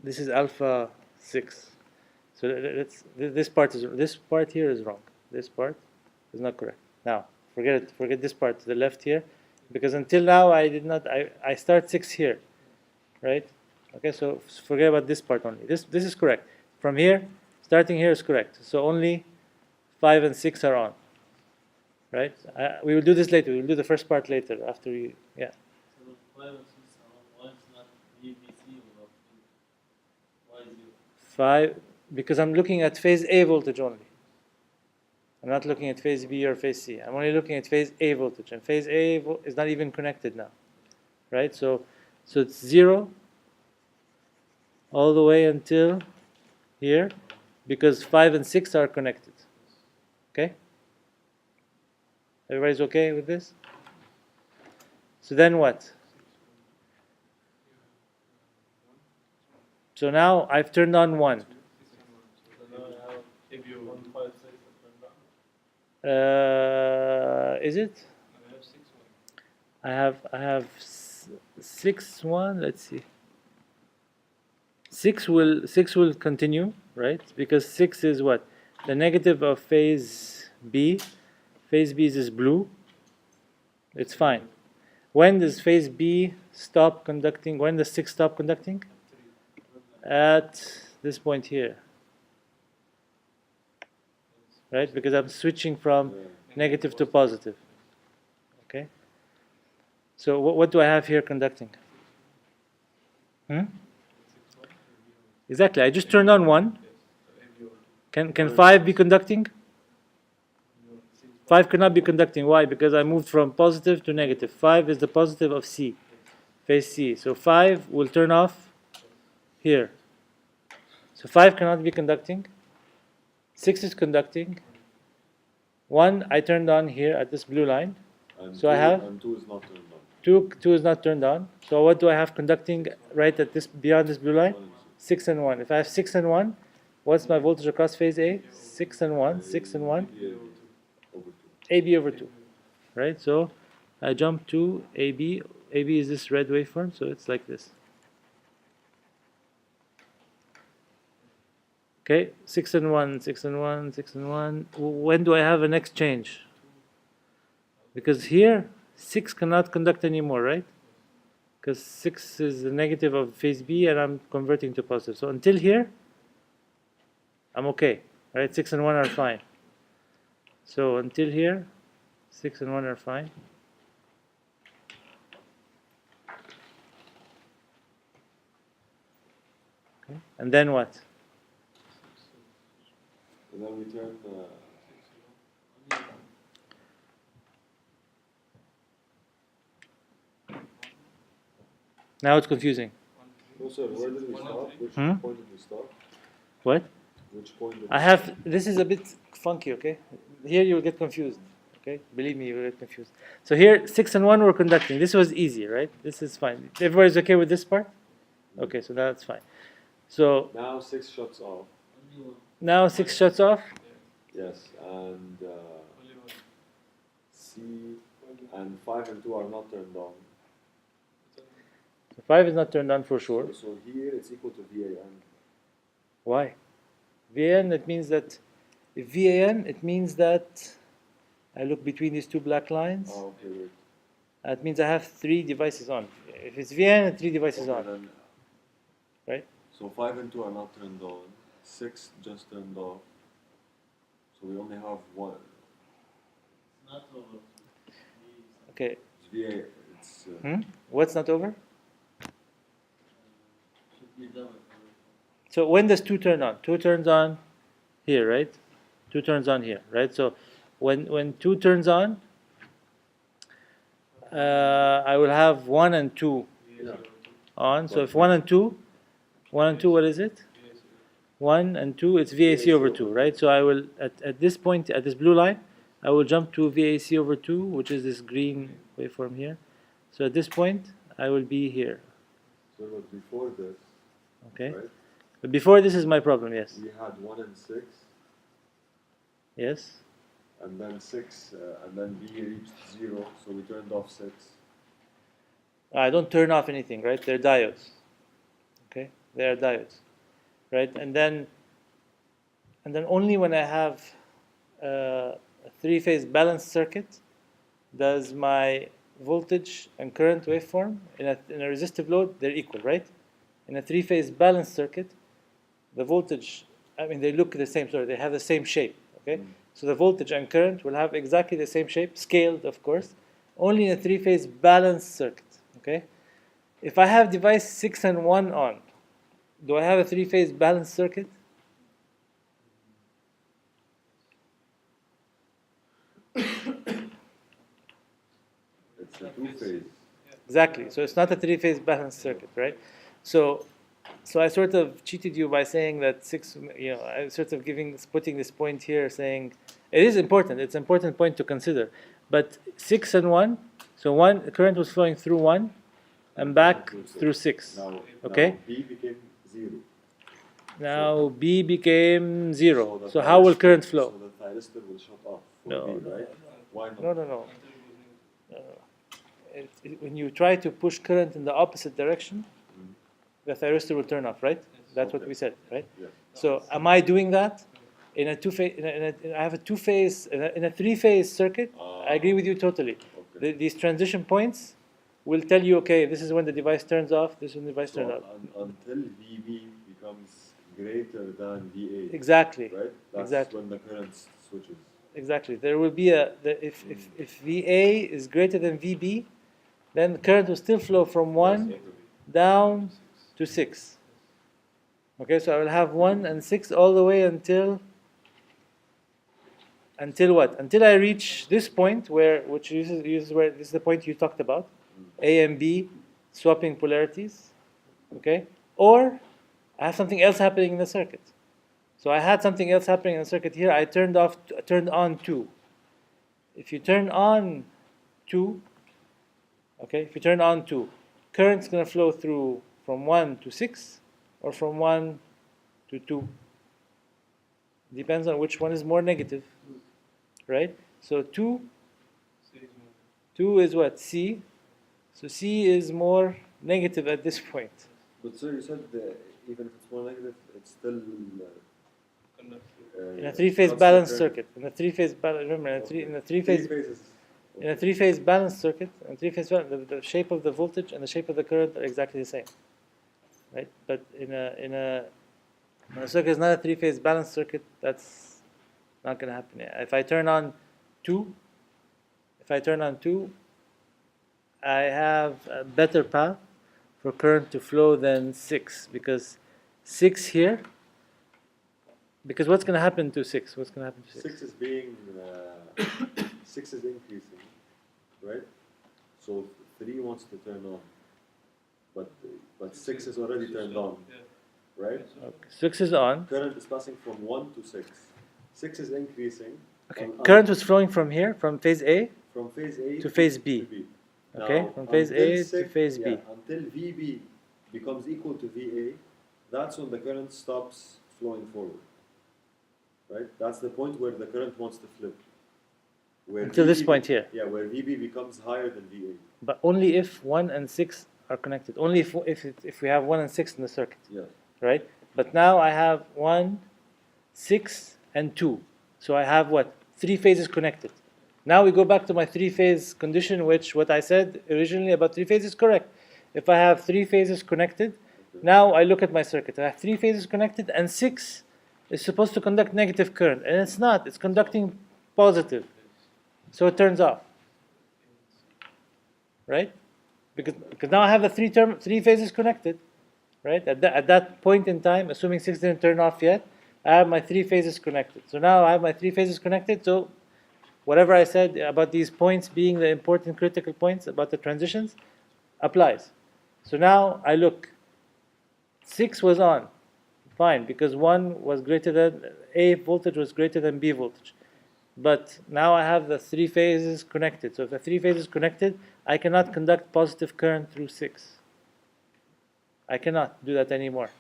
this is alpha 6. So this part here is wrong. This part is not correct. Now forget this part to the left here, because until now I start 6 here, right? Okay, so forget about this part only. This is correct. From here, starting here is correct. So only 5 and 6 are on, right? We will do this later. We will do the first part later after you, yeah. So 5 and 6 are on. Why it's not BBC or why is it? 5, because I'm looking at phase A voltage only. I'm not looking at phase B or phase C. I'm only looking at phase A voltage, and phase A is not even connected now, right? So it's 0 all the way until here, because 5 and 6 are connected. Okay? Everybody's okay with this? So then what? So now I've turned on 1. So now I have if you 1, 5, 6 Is it? I have 6 1. I have 6 1. Let's see. 6 will continue, right? Because 6 is what? The negative of phase B. Phase B is blue. It's fine. When does phase B stop conducting? When does 6 stop conducting? At this point here. Right? Because I'm switching from negative to positive. Okay? So what do I have here conducting? Exactly. I just turned on 1. Can 5 be conducting? 5 cannot be conducting. Why? Because I moved from positive to negative. 5 is the positive of C, phase C. So 5 will turn off here. So 5 cannot be conducting. 6 is conducting. 1 I turned on here at this blue line. And So I have and 2 is not turned on. 2 is not turned on. So what do I have conducting right at this beyond this blue line? 6 and 1. If I have 6 and 1, what's my voltage across phase A? 6 and 1. 6 and 1. Over 2. AB over 2. Right? So I jump to AB. AB is this red waveform, so it's like this. Okay, 6 and 1, 6 and 1, 6 and 1. When do I have a next change? Because here, 6 cannot conduct anymore, right? because 6 is the negative of phase B and I'm converting to positive. So until here, I'm okay, right? 6 and 1 are fine. So until here, 6 and 1 are fine. Okay. And then what? And then we turn. Now it's confusing. No, sir. Where did we stop? Which Hmm? point did we stop? What? Which point did I we have, this is a bit funky, okay? Here you will get confused, okay? Believe me, you will get confused. So here, 6 and 1 were conducting. This was easy, right? This is fine. Everybody's okay with this part? Okay, so that's fine. So Now 6 shuts off. now 6 shuts off. Yes, and C and 5 and 2 are not turned on. So 5 is not turned on for sure. So here it's equal to VAN. Why? VAN, it means that, if VAN, it means that, I look between these two black lines. Oh, okay, wait. That means I have 3 devices on. If it's VAN, 3 devices Okay, on, then, right? so 5 and 2 are not turned on. 6 just turned off. So we only have one. It's not over. Okay. It's VA. It's What's not over? Should be double. So when does 2 turn on? 2 turns on here, right? 2 turns on here, right? So when 2 turns on, I will have 1 and 2 on. So if 1 and 2, what is it? 1 and 2, it's VAC over 2, right? So I will, at this point, at this blue line, I will jump to VAC over 2, which is this green waveform here. So at this point, I will be here, So it was before this, okay? right? But before this is my problem, yes. We had 1 and 6, Yes? and then 6, and then B reached 0, so we turned off 6. I don't turn off anything, right? They're diodes, okay? They are diodes, right? And then only when I have a 3-phase balanced circuit does my voltage and current waveform in a resistive load, they're equal, right? In a 3-phase balanced circuit, the voltage, I mean, they look the same, sorry, they have the same shape, okay? So the voltage and current will have exactly the same shape, scaled, of course, only in a 3-phase balanced circuit, okay? If I have device 6 and 1 on, do I have a 3-phase balanced circuit? It's a 2-phase. Exactly. So it's not a 3-phase balanced circuit, right? So I sort of cheated you by saying that 6. I sort of putting this point here, saying it is important. It's an important point to consider. But 6 and 1. So the current was flowing through 1 and back through 6. Okay. Now B became 0. Now B became 0. the So how will thyristor- current flow? So the thyristor will shut off for No, B, no, right? Why not? No. When you try to push current in the opposite direction, the thyristor will turn off, right? That's what Okay. we said, right? Yes. So am I doing that in a 2-phase? I have a 2-phase in a 3-phase circuit. I agree with you totally. Okay. These transition points will tell you, okay, this is when the device turns off. This is when the device So turns off. until VB becomes greater than VA, Exactly. right? That's Exactly. when the current switches. Exactly. There will be if VA is greater than VB, then the current will still flow from 1 down to 6. Okay, so I will have 1 and 6 all the way until what? Until I reach this point which uses where this is the point you talked about, A and B swapping polarities. Okay, or I have something else happening in the circuit. So I had something else happening in the circuit here. I turned on 2. If you turn on 2, okay, if you turn on 2, current's going to flow through from 1 to 6 or from 1 to 2. Depends on which one is more negative, right? So 2 is what? C. So C is more negative at this point. But sir, you said that even if it's more negative, it's still In a 3-phase balanced circuit. In a 3-phase balance, remember, in a 3-phase. Three phases. In a three-phase balanced circuit, the shape of the voltage and the shape of the current are exactly the same, right? But when a circuit is not a three-phase balanced circuit, that's not going to happen. If I turn on two, I have a better path for current to flow than 6, because 6 here. Because what's going to happen to 6? What's going to happen to 6? 6 is being 6 is increasing, right? So 3 wants to turn on, but 6 is already turned on, right? Okay. 6 is on. Current is passing from 1 to 6. 6 is increasing. Okay. Current was flowing from here, from phase A, from phase A to phase B. Okay, from phase A to phase B. Until VB becomes equal to VA, that's when the current stops flowing forward. Right? That's the point where the current wants to flip. Where Until this point here. Yeah, where VB becomes higher than VA. But only if 1 and 6 are connected. Only if we have 1 and 6 in the circuit. Yeah. Right? But now I have 1, 6, and 2. So I have what? 3 phases connected. Now we go back to my 3-phase condition, which what I said originally about 3 phases is correct. If I have 3 phases connected, now I look at my circuit. I have 3 phases connected, and 6 is supposed to conduct negative current, and it's not. It's conducting positive. So it turns off. Right? Because now I have the 3 phases connected. Right? At that point in time, assuming 6 didn't turn off yet, I have my 3 phases connected. So now I have my 3 phases connected, so whatever I said about these points being the important critical points about the transitions applies. So now I look. 6 was on. Fine, because 1 was greater than, A voltage was greater than B voltage. But now I have the 3 phases connected. So if the 3 phases connected, I cannot conduct positive current through 6. I cannot do that anymore.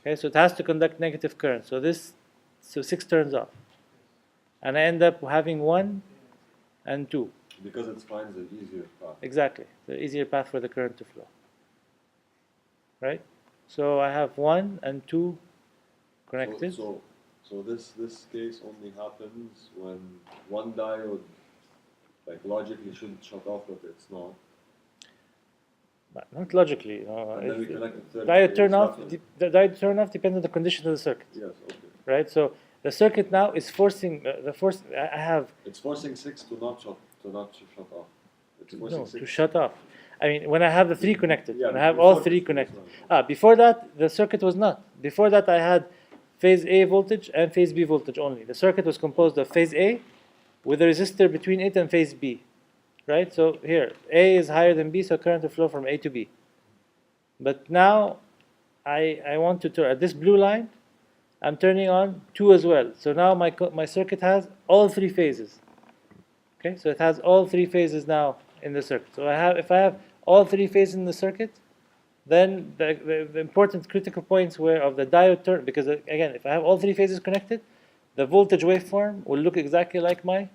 Okay, so it has to conduct negative current. So 6 turns off. And I end up having 1 and 2. Because it finds an easier path. Exactly, the easier path for the current to flow. Right? So I have 1 and 2 connected. So this case only happens when one diode, like logically, should shut off, but it's not. But not logically. And then we connect the third Diode phase turn off. roughly. The diode turn off depends on the condition of the circuit. Yes. Okay. Right. So the circuit now is forcing the force. I have It's forcing 6 to not shut off. It's forcing no 6 to shut off. I mean, when I have the 3 connected, Yeah, when I have all before 3 this connected. was Before that, the circuit was not. Before that, I had phase A voltage and phase B voltage only. The circuit was composed of phase A with a resistor between it and phase B. Right? So here, A is higher than B, so current will flow from A to B. But now, I want to turn, at this blue line, I'm turning on 2 as well. So now my circuit has all 3 phases. Okay, so it has all 3 phases now in the circuit. So if I have all 3 phases in the circuit, then the important critical points were of the diode turn, because again, if I have all 3 phases connected, the voltage waveform will look exactly like my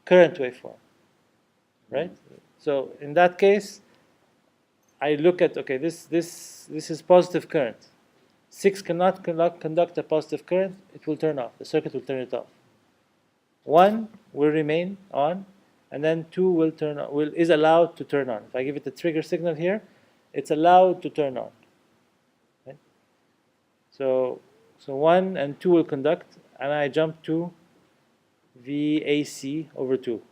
current waveform. Right? So in that case, I look at, okay, this is positive current. 6 cannot conduct a positive current, it will turn off. The circuit will turn it off. 1 will remain on, and then 2 will turn on, is allowed to turn on. If I give it a trigger signal here, it's allowed to turn on. Right? So 1 and 2 will conduct, and I jump to VAC over 2.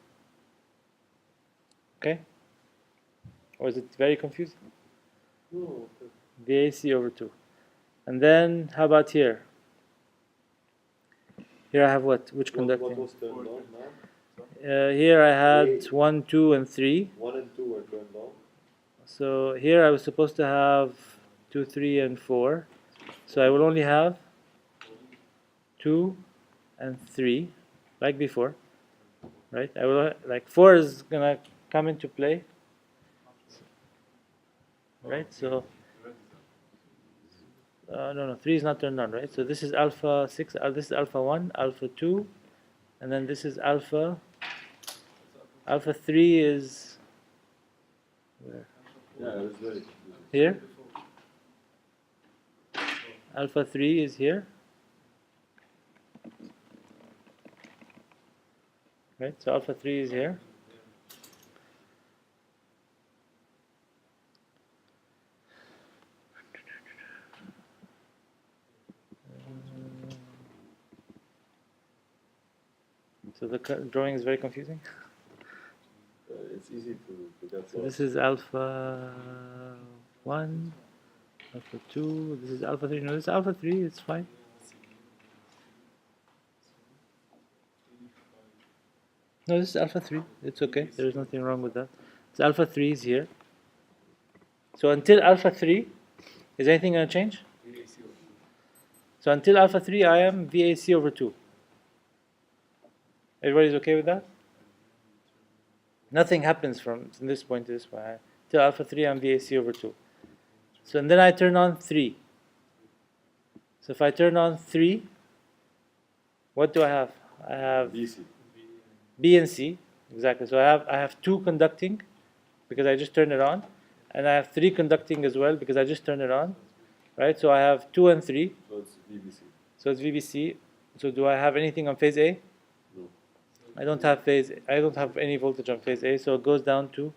Okay? Or is it very confusing? No. VAC over 2. And then, how about here? Here I have what? Which conducting? What was turned on now? Here I had 1, 2, and 3. 1 and 2 were turned on. So here I was supposed to have 2, 3, and 4. So I will only have 2 and 3, like before. Right? I will, like 4 is gonna come into play. Right? So no, 3 is not turned on, right? So this is alpha 6, this is alpha 1, alpha 2, and then this is alpha 3 is where? Yeah, it was very Here. Alpha 3 is here. Right, so alpha 3 is here. So the drawing is very confusing. It's easy to get So lost. this is alpha 1, alpha 2, this is alpha 3. No, this is alpha 3, it's fine. No, this is alpha 3, it's okay, there is nothing wrong with that. So alpha 3 is here. So until alpha 3, is anything going to change? So until alpha 3, I am VAC over 2. Everybody's okay with that? Nothing happens from this point to this point. Till alpha 3, I'm VAC over 2. So and then I turn on 3. So if I turn on 3, what do I have? I have DC. B and C, exactly. So I have 2 conducting because I just turned it on, and I have 3 conducting as well because I just turned it on, right? So I have 2 and 3. So it's VBC. So it's VBC. So do I have anything on phase A? No. I don't have any voltage on phase A, so it goes down to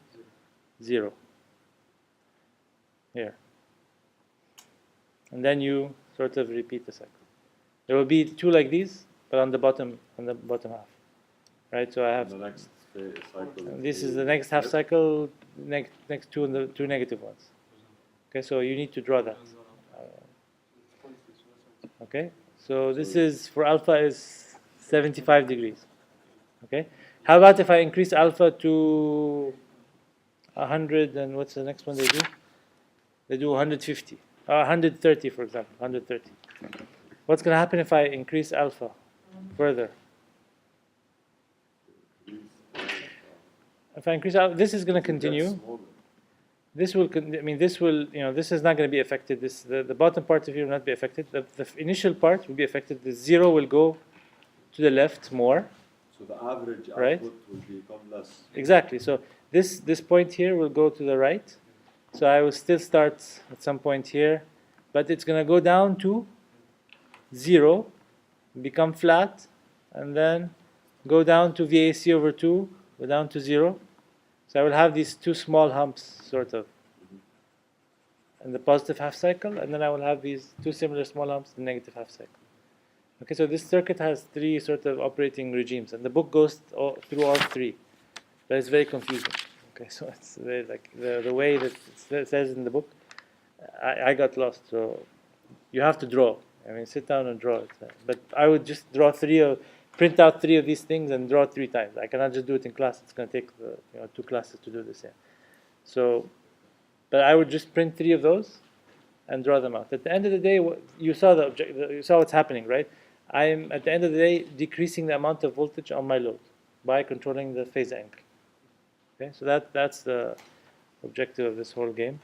0. Here. And then you sort of repeat the cycle. There will be 2 like these, but on the bottom half. Right? So I have The next cycle. this is the next half cycle, next 2 and the 2 negative ones. Okay, so you need to draw that. Okay, so this is for alpha is 75 degrees. Okay, how about if I increase alpha to 100, and what's the next one they do? They do 150, 130 for example, 130. What's going to happen if I increase alpha further? If I increase alpha, this is going to continue. This will, this is not going to be affected. The bottom part of here will not be affected. The initial part will be affected. The 0 will go to the left more. So the average Right. output will become less. Exactly. So this point here will go to the right. So I will still start at some point here, but it's going to go down to 0, become flat, and then go down to VAC over 2, go down to 0. So I will have these 2 small humps, sort of, in the positive half cycle, and then I will have these 2 similar small humps in the negative half cycle. Okay, so this circuit has 3 sort of operating regimes, and the book goes through all 3, but it's very confusing. Okay, so it's very, like the way that it says in the book, I got lost. So you have to draw. I mean, sit down and draw it. But I would just draw print out 3 of these things and draw 3 times. I cannot just do it in class. It's going to take 2 classes to do this. Yeah. So, but I would just print 3 of those and draw them out. At the end of the day, you saw you saw what's happening, right? I am at the end of the day decreasing the amount of voltage on my load by controlling the phase angle. Okay, so that's the objective of this whole game.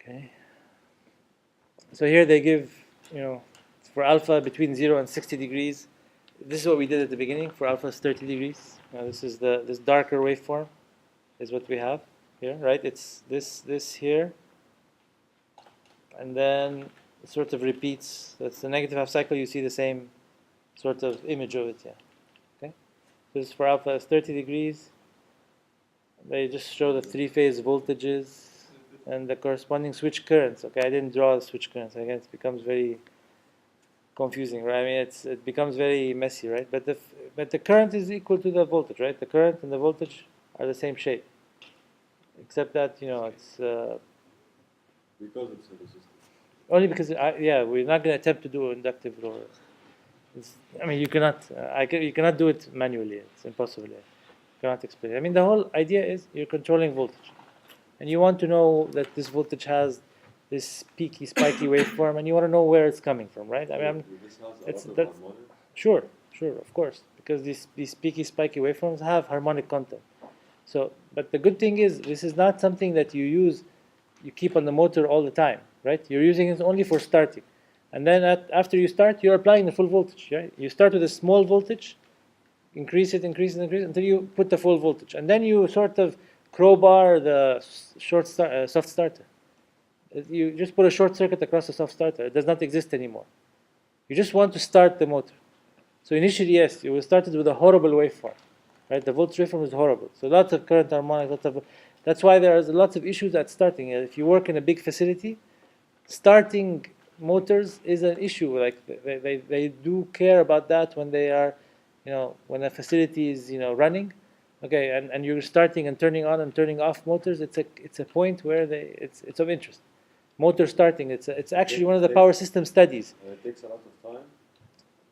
Okay. So here they give, for alpha between 0 and 60 degrees. This is what we did at the beginning. For alpha is 30 degrees. Now this is this darker waveform is what we have here, right? It's this here, and then it sort of repeats. That's the negative half cycle. You see the same sort of image of it, yeah. Okay. This is for alpha is 30 degrees. They just show the 3-phase voltages and the corresponding switch currents. Okay, I didn't draw the switch currents. Again, it becomes very confusing, right? I mean, it becomes very messy, right? But the current is equal to the voltage, right? The current and the voltage are the same shape, except that it's Because it's a resistance. only because we're not going to attempt to do inductive lower. You cannot do it manually. It's impossible. You cannot explain it. I mean, the whole idea is you're controlling voltage, and you want to know that this voltage has this peaky, spiky waveform, and you want to know where it's coming from, right? This has a lot of harmonics. Sure, of course, because these peaky, spiky waveforms have harmonic content. So, but the good thing is this is not something that you keep on the motor all the time, right? You're using it only for starting, and then after you start, you're applying the full voltage. Right? You start with a small voltage, increase it until you put the full voltage, and then you sort of crowbar the soft starter. You just put a short circuit across the soft starter. It does not exist anymore. You just want to start the motor. So initially, yes, you will start it with a horrible waveform, right? The voltage waveform is horrible. So lots of current harmonics, that's why there are lots of issues at starting. If you work in a big facility, starting motors is an issue. Like they do care about that when they are, when a facility is running, okay, and you're starting and turning on and turning off motors. It's a point where it's of interest. Motor starting, it's actually one of the power system studies. It takes a lot of time.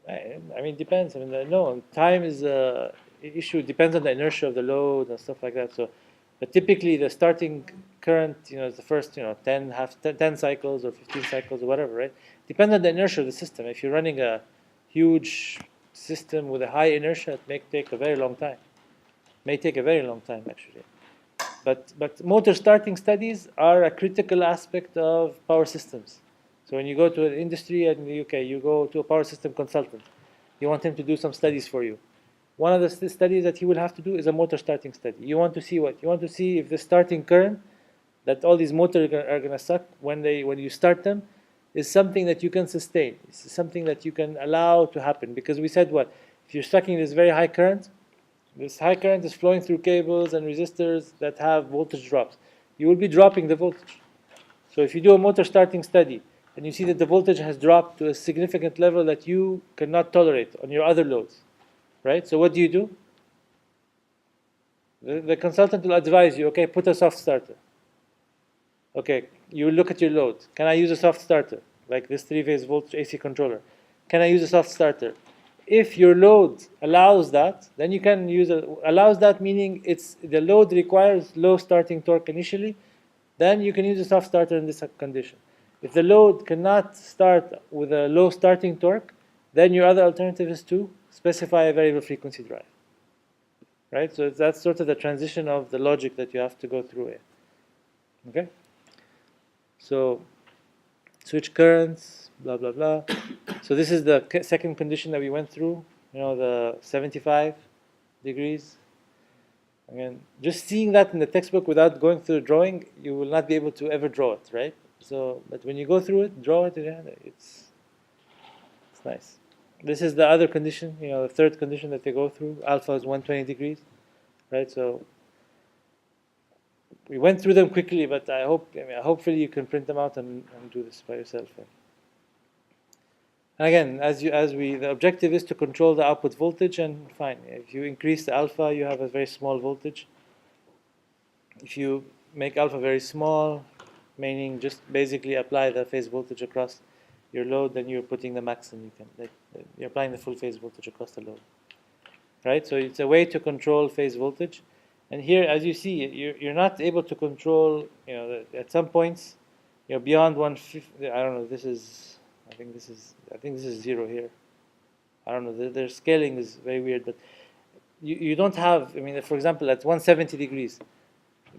I mean, it depends. I mean, no, time is a issue. It depends on the inertia of the load and stuff like that. So, but typically the starting current, is the first, 10 cycles or 15 cycles or whatever, right? Depends on the inertia of the system. If you're running a huge system with a high inertia, it may take a very long time. May take a very long time, actually. But motor starting studies are a critical aspect of power systems. So when you go to an industry in the UK, you go to a power system consultant. You want him to do some studies for you. One of the studies that he will have to do is a motor starting study. You want to see what? You want to see if the starting current that all these motors are going to suck when you start them is something that you can sustain. It's something that you can allow to happen. Because we said what? If you're sucking this very high current, this high current is flowing through cables and resistors that have voltage drops. You will be dropping the voltage. So if you do a motor starting study and you see that the voltage has dropped to a significant level that you cannot tolerate on your other loads, right? So what do? The consultant will advise you, okay, put a soft starter. Okay, you look at your load. Can I use a soft starter? Like this 3-phase voltage AC controller. Can I use a soft starter? If your load allows that, then you can use allows that, meaning the load requires low starting torque initially, then you can use a soft starter in this condition. If the load cannot start with a low starting torque, then your other alternative is to specify a variable frequency drive. Right? So that's sort of the transition of the logic that you have to go through here. Okay? So switch currents, blah, blah, blah. So this is the second condition that we went through, the 75 degrees. Again, just seeing that in the textbook without going through the drawing, you will not be able to ever draw it, right? So, but when you go through it, draw it, it's nice. This is the other condition, the third condition that they go through. Alpha is 120 degrees, right? So we went through them quickly, but hopefully you can print them out and do this by yourself. Yeah. And again, the objective is to control the output voltage, and fine. If you increase the alpha, you have a very small voltage. If you make alpha very small, meaning just basically apply the phase voltage across your load, then you're putting the max, and you're applying the full phase voltage across the load. Right? So it's a way to control phase voltage. And here, as you see, you're not able to control. At some points, beyond 150. I don't know. I think this is 0 here. I don't know. Their scaling is very weird, but you don't have. I mean, for example, at 170 degrees,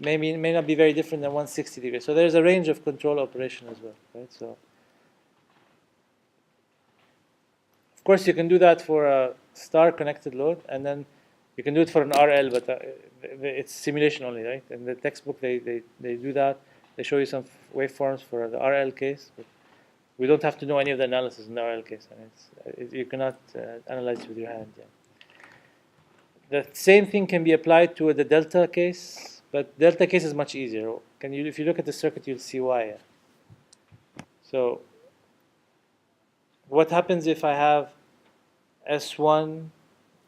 it may not be very different than 160 degrees. So there's a range of control operation as well, right? So, of course, you can do that for a star connected load, and then you can do it for an RL, but it's simulation only, right? In the textbook, they do that. They show you some waveforms for the RL case, but we don't have to know any of the analysis in the RL case. And you cannot analyze it with your hand. Yeah. The same thing can be applied to the delta case, but delta case is much easier. If you look at the circuit, you'll see why. Yeah. So, what happens if I have S1,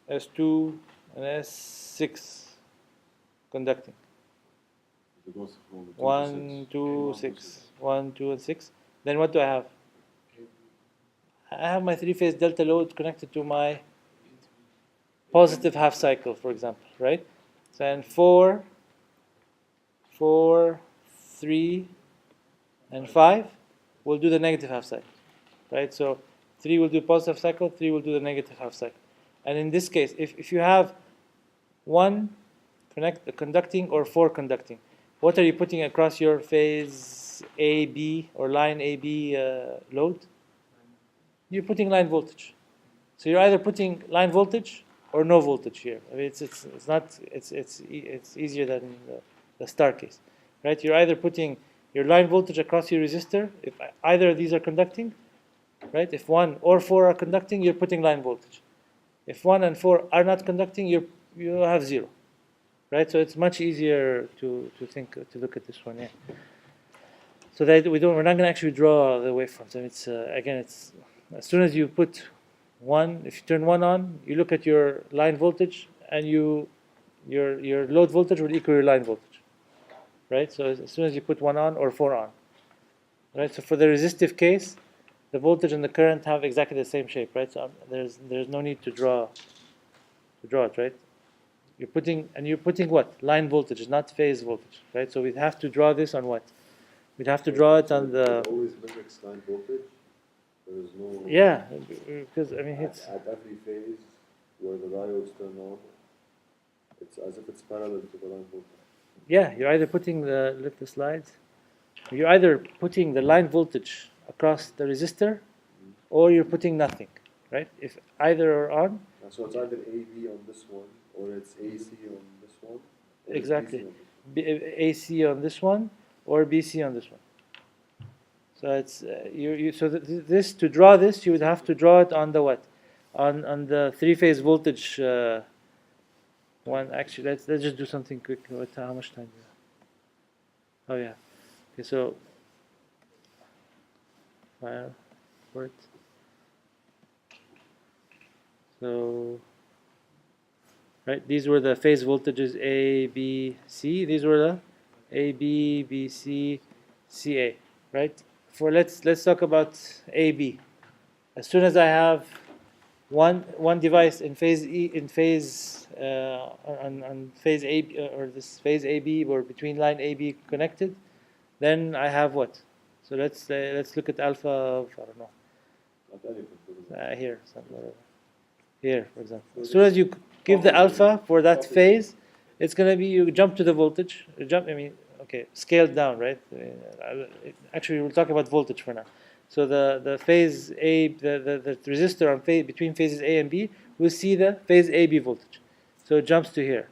S2, and S6 conducting? It goes from 1, 2, 6. 1, 2, and 6. Then what do I have? I have my 3-phase delta load connected to my positive half cycle, for example, right? So then 4, 3, and 5 will do the negative half cycle, right? So 3 will do positive cycle, 3 will do the negative half cycle. And in this case, if you have 1 conducting or 4 conducting, what are you putting across your phase AB or line AB load? You're putting line voltage. So you're either putting line voltage or no voltage here. I mean, it's easier than the star case, right? You're either putting your line voltage across your resistor. If either of these are conducting, right? If 1 or 4 are conducting, you're putting line voltage. If 1 and 4 are not conducting, you have 0, right? So it's much easier to look at this one. Yeah. So that we're not going to actually draw the waveforms. And it's again, it's as soon as you put one, if you turn one on, you look at your line voltage, and your load voltage will equal your line voltage, right? So as soon as you put one on or 4 on, right? So for the resistive case, the voltage and the current have exactly the same shape, right? So there's no need to draw it, right? You're putting what? Line voltage, not phase voltage, right? So we'd have to draw this on what? We'd have to draw it on the It always mimics line voltage. There is no. yeah, because I mean it's At every phase where the diodes turn on, it's as if it's parallel to the line voltage. yeah. You're either putting lift the slides. You're either putting the line voltage across the resistor, or you're putting nothing, right? If either are on, So it's either AB on this one, or it's AC on this one. Or exactly. It's DC on this one. AC on this one or BC on this one. So it's this to draw this, you would have to draw it on the what? On the three-phase voltage one. Actually, let's just do something quick. How much time do we have? Oh yeah. Okay, so file port. So right, these were the phase voltages A, B, C. These were the A, B, B, C, CA. Right. For let's talk about AB. As soon as I have one device in phase on phase AB or this phase AB or between line AB connected, then I have what? So let's look at alpha of, I don't know, Not anything. here, here for example. As soon as you give the alpha for that phase, it's gonna be you jump to the voltage. Okay, scaled down, right? Actually, we'll talk about voltage for now. So the phase A, the resistor on phase between phases A and B, we'll see the phase AB voltage. So it jumps to here,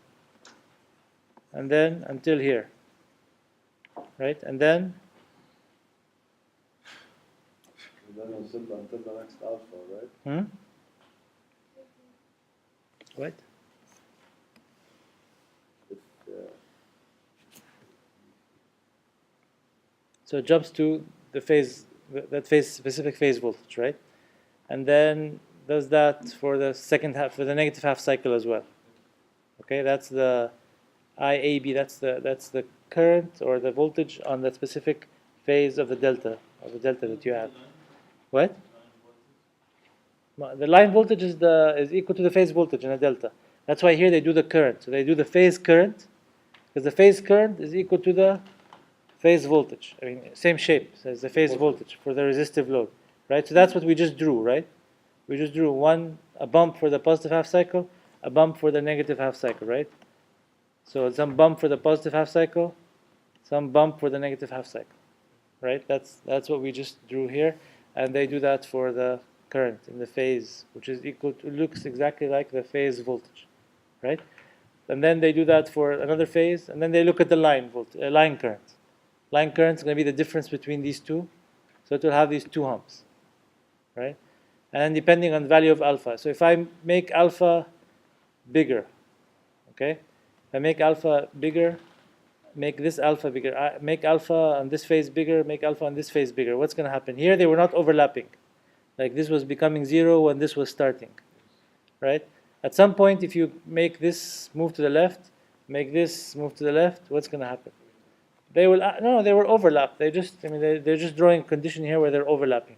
and then until here, right? And then Until the next alpha, right? What? If, So it jumps to the phase, that phase specific phase voltage, right? And then does that for the second half, for the negative half cycle as well. Okay, that's the IAB. That's the current or the voltage on that specific phase of the delta that you have. What? The line voltage is equal to the phase voltage in a delta. That's why here they do the current. So they do the phase current, because the phase current is equal to the phase voltage. I mean, same shape as the phase voltage for the resistive load, right? So that's what we just drew, right? We just drew a bump for the positive half cycle, a bump for the negative half cycle, right? So some bump for the positive half cycle, some bump for the negative half cycle, right? That's what we just drew here, and they do that for the current in the phase, which is equal to, looks exactly like the phase voltage, right? And then they do that for another phase, and then they look at the line current. Line current is going to be the difference between these two, so it will have these two humps, right? And depending on the value of alpha. So if I make alpha bigger, okay? If I make alpha bigger, make this alpha bigger, make alpha on this phase bigger, make alpha on this phase bigger, what's going to happen? Here they were not overlapping. Like this was becoming 0 when this was starting, right? At some point, if you make this move to the left, make this move to the left, what's going to happen? They will they will overlap. They're just drawing a condition here where they're overlapping,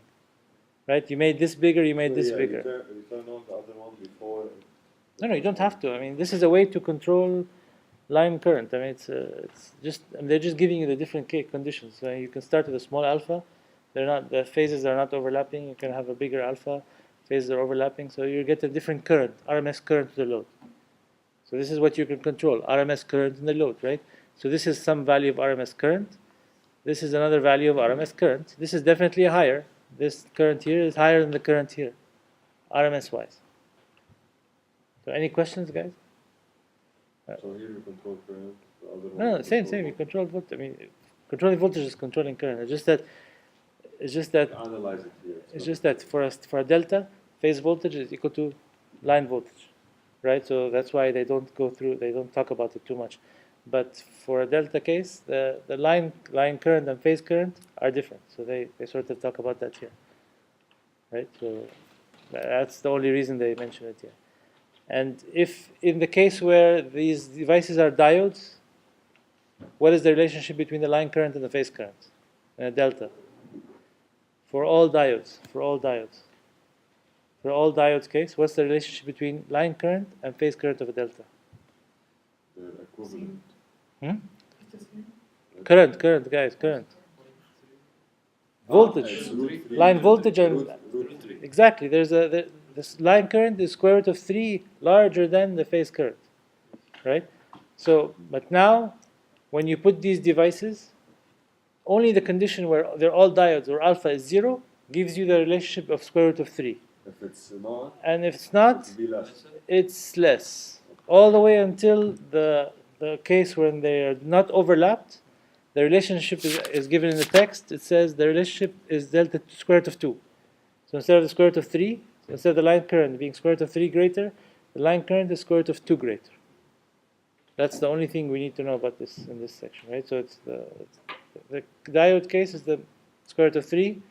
right? You made this bigger, you made this bigger. You turn on the other one before. No, you don't have to. I mean, this is a way to control line current. I mean, it's just they're just giving you the different conditions. So you can start with a small alpha. The phases are not overlapping. You can have a bigger alpha. Phases are overlapping, so you get a different current, RMS current to the load. So this is what you can control, RMS current in the load, right? So this is some value of RMS current. This is another value of RMS current. This is definitely higher. This current here is higher than the current here, RMS wise. So any questions, guys? So here you control current. The other one. No, same. You control voltage. I mean, controlling voltage is controlling current. It's just that. Analyze it here. It's just that for a delta, phase voltage is equal to line voltage, right? So that's why they don't talk about it too much. But for a delta case, the line current and phase current are different. So they sort of talk about that here. Right? So that's the only reason they mention it here. And if in the case where these devices are diodes, what is the relationship between the line current and the phase current? And a delta. For all diodes, for all diodes case, what's the relationship between line current and phase current of a delta? They're equivalent. Current, guys, current. Voltage, It's root 3. line voltage and Root 3. exactly. This line current is square root of 3 larger than the phase current, right? So, but now, when you put these devices, only the condition where they're all diodes or alpha is 0 gives you the relationship of square root of 3. If it's not, And if it's not, it'll be less. it's less. All the way until the case when they are not overlapped, the relationship is given in the text. It says the relationship is delta square root of 2. So instead of the square root of 3, instead of the line current being square root of 3 greater, the line current is square root of 2 greater. That's the only thing we need to know about this in this section, right? So it's the diode case is the square root of 3.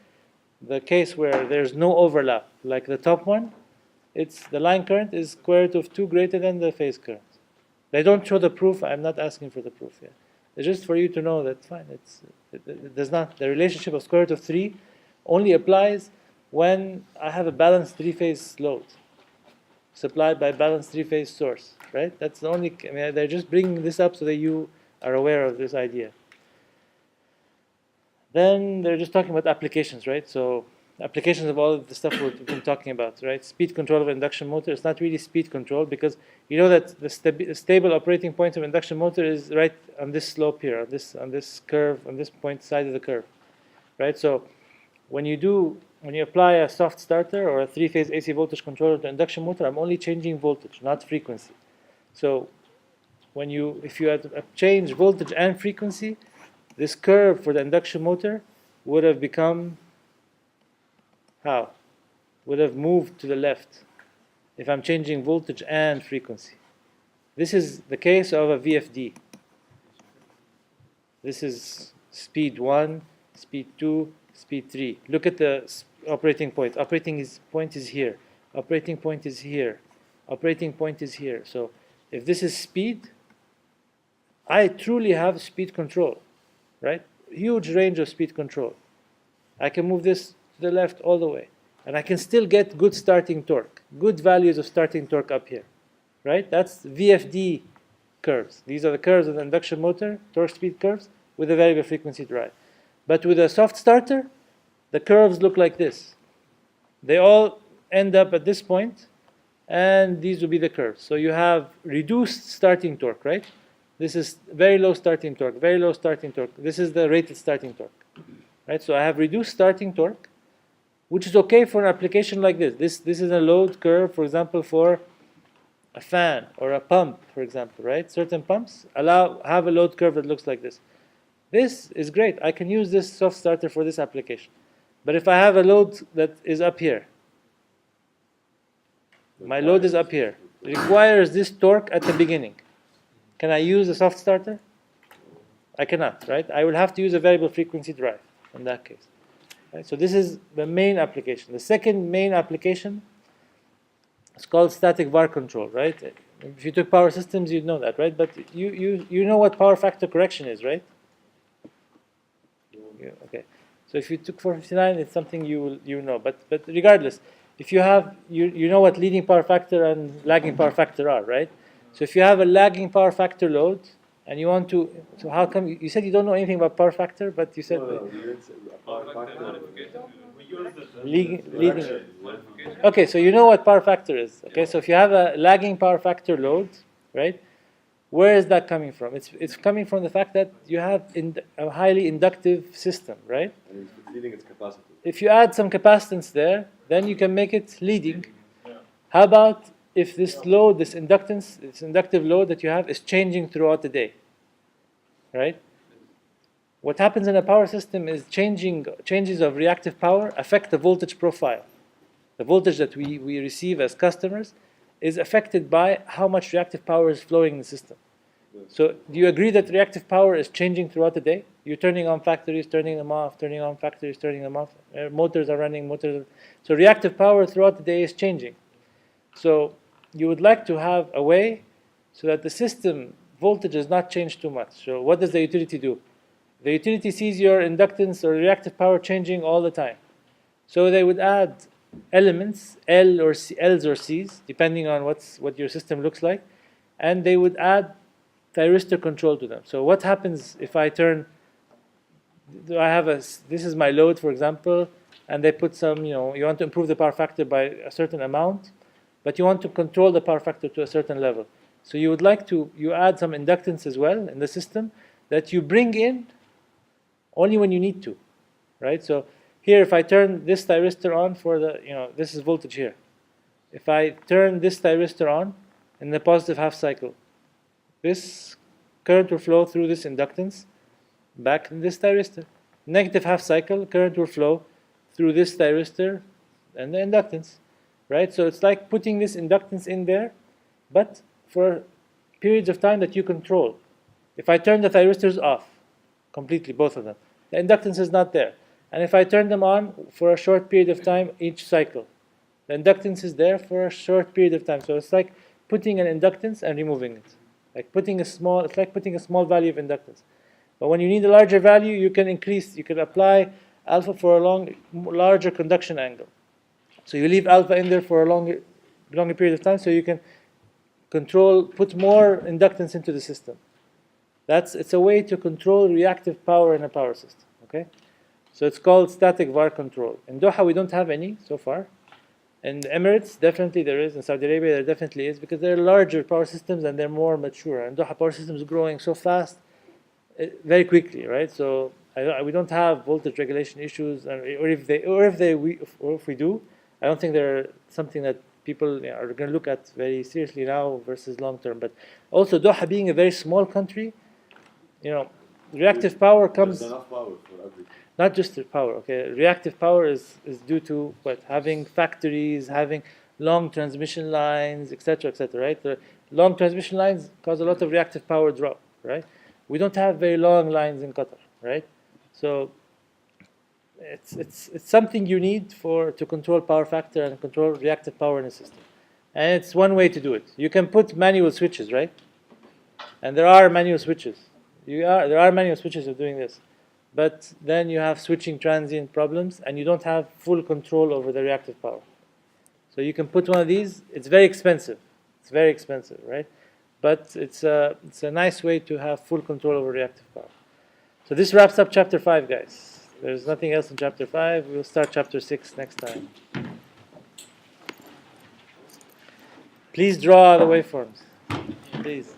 The case where there's no overlap, like the top one, it's the line current is square root of 2 greater than the phase current. They don't show the proof. I'm not asking for the proof here. It's just for you to know that fine. It does not. The relationship of square root of 3 only applies when I have a balanced three-phase load supplied by balanced three-phase source. Right? That's the only. I mean, they're just bringing this up so that you are aware of this idea. Then they're just talking about applications, right? So applications of all of the stuff we've been talking about, right? Speed control of an induction motor. It's not really speed control because you know that the stable operating point of an induction motor is right on this slope here, on this curve, on this point side of the curve, right? So when you apply a soft starter or a three-phase AC voltage controller to an induction motor, I'm only changing voltage, not frequency. So if you had changed voltage and frequency, this curve for the induction motor would have become how? Would have moved to the left if I'm changing voltage and frequency. This is the case of a VFD. This is speed 1, speed 2, speed 3. Look at the operating point. Operating point is here. Operating point is here. Operating point is here. So if this is speed, I truly have speed control, right? Huge range of speed control. I can move this to the left all the way. And I can still get good starting torque, good values of starting torque up here, right? That's VFD curves. These are the curves of the induction motor, torque speed curves, with a variable frequency drive. But with a soft starter, the curves look like this. They all end up at this point, and these will be the curves. So you have reduced starting torque, right? This is very low starting torque, very low starting torque. This is the rated starting torque, right? So I have reduced starting torque, which is okay for an application like this. This is a load curve, for example, for a fan or a pump, for example, right? Certain pumps have a load curve that looks like this. This is great. I can use this soft starter for this application. But if I have a load that is up here, my load is up here, it requires this torque at the beginning. Can I use a soft starter? I cannot, right? I will have to use a variable frequency drive in that case. Right? So this is the main application. The second main application is called static VAR control, right? If you took power systems, you'd know that, right? But you know what power factor correction is, right? Yeah, okay. So if you took 459, it's something you know. But regardless, if you have you know what leading power factor and lagging power factor are, right? So if you have a lagging power factor load and you want to, so how come you said you don't know anything about power factor, but you said No, we didn't say power factor. Modification. leading. Modification. Okay, so you know what power factor is. Okay, so if you have a lagging power factor load, right? Where is that coming from? It's coming from the fact that you have a highly inductive system, right? And if it's leading, it's capacitive. If you add some capacitance there, then you can make it leading. How about if this load, this inductance, this inductive load that you have is changing throughout the day, right? What happens in a power system is changes of reactive power affect the voltage profile. The voltage that we receive as customers is affected by how much reactive power is flowing in the system. So do you agree that reactive power is changing throughout the day? You're turning on factories, turning them off, turning on factories, turning them off. Motors are running, So reactive power throughout the day is changing. So you would like to have a way so that the system voltage does not change too much. So what does the utility do? The utility sees your inductance or reactive power changing all the time. So they would add elements, L's or C's, depending on what your system looks like, and they would add thyristor control to them. So what happens if I turn, this is my load, for example, and they put some, you want to improve the power factor by a certain amount, but you want to control the power factor to a certain level. So you would like to, you add some inductance as well in the system that you bring in only when you need to, right? So here, if I turn this thyristor on for the, this is voltage here. If I turn this thyristor on in the positive half cycle, this current will flow through this inductance back in this thyristor. Negative half cycle, current will flow through this thyristor and the inductance, right? So it's like putting this inductance in there, but for periods of time that you control. If I turn the thyristors off completely, both of them, the inductance is not there. And if I turn them on for a short period of time each cycle, the inductance is there for a short period of time. So it's like putting an inductance and removing it. It's like putting a small value of inductance. But when you need a larger value, you can apply alpha for a larger conduction angle. So you leave alpha in there for a longer period of time, so you can put more inductance into the system. It's a way to control reactive power in a power system. Okay, so it's called static VAR control. In Doha, we don't have any so far. In the Emirates, definitely there is. In Saudi Arabia, there definitely is, because they're larger power systems and they're more mature. And Doha power systems growing so fast, very quickly, right? So we don't have voltage regulation issues, or if we do, I don't think they're something that people are going to look at very seriously now versus long term. But also Doha being a very small country, reactive power comes. There's enough power for everything. Not just the power, okay? Reactive power is due to what? Having factories, having long transmission lines, etc., right? The long transmission lines cause a lot of reactive power drop, right? We don't have very long lines in Qatar, right? So it's something you need to control power factor and control reactive power in a system. And it's one way to do it. You can put manual switches, right? And there are manual switches. There are manual switches of doing this. But then you have switching transient problems, and you don't have full control over the reactive power. So you can put one of these. It's very expensive. Right? But it's a nice way to have full control over reactive power. So this wraps up chapter 5, guys. There's nothing else in chapter 5. We'll start chapter 6 next time. Please draw the waveforms. Please.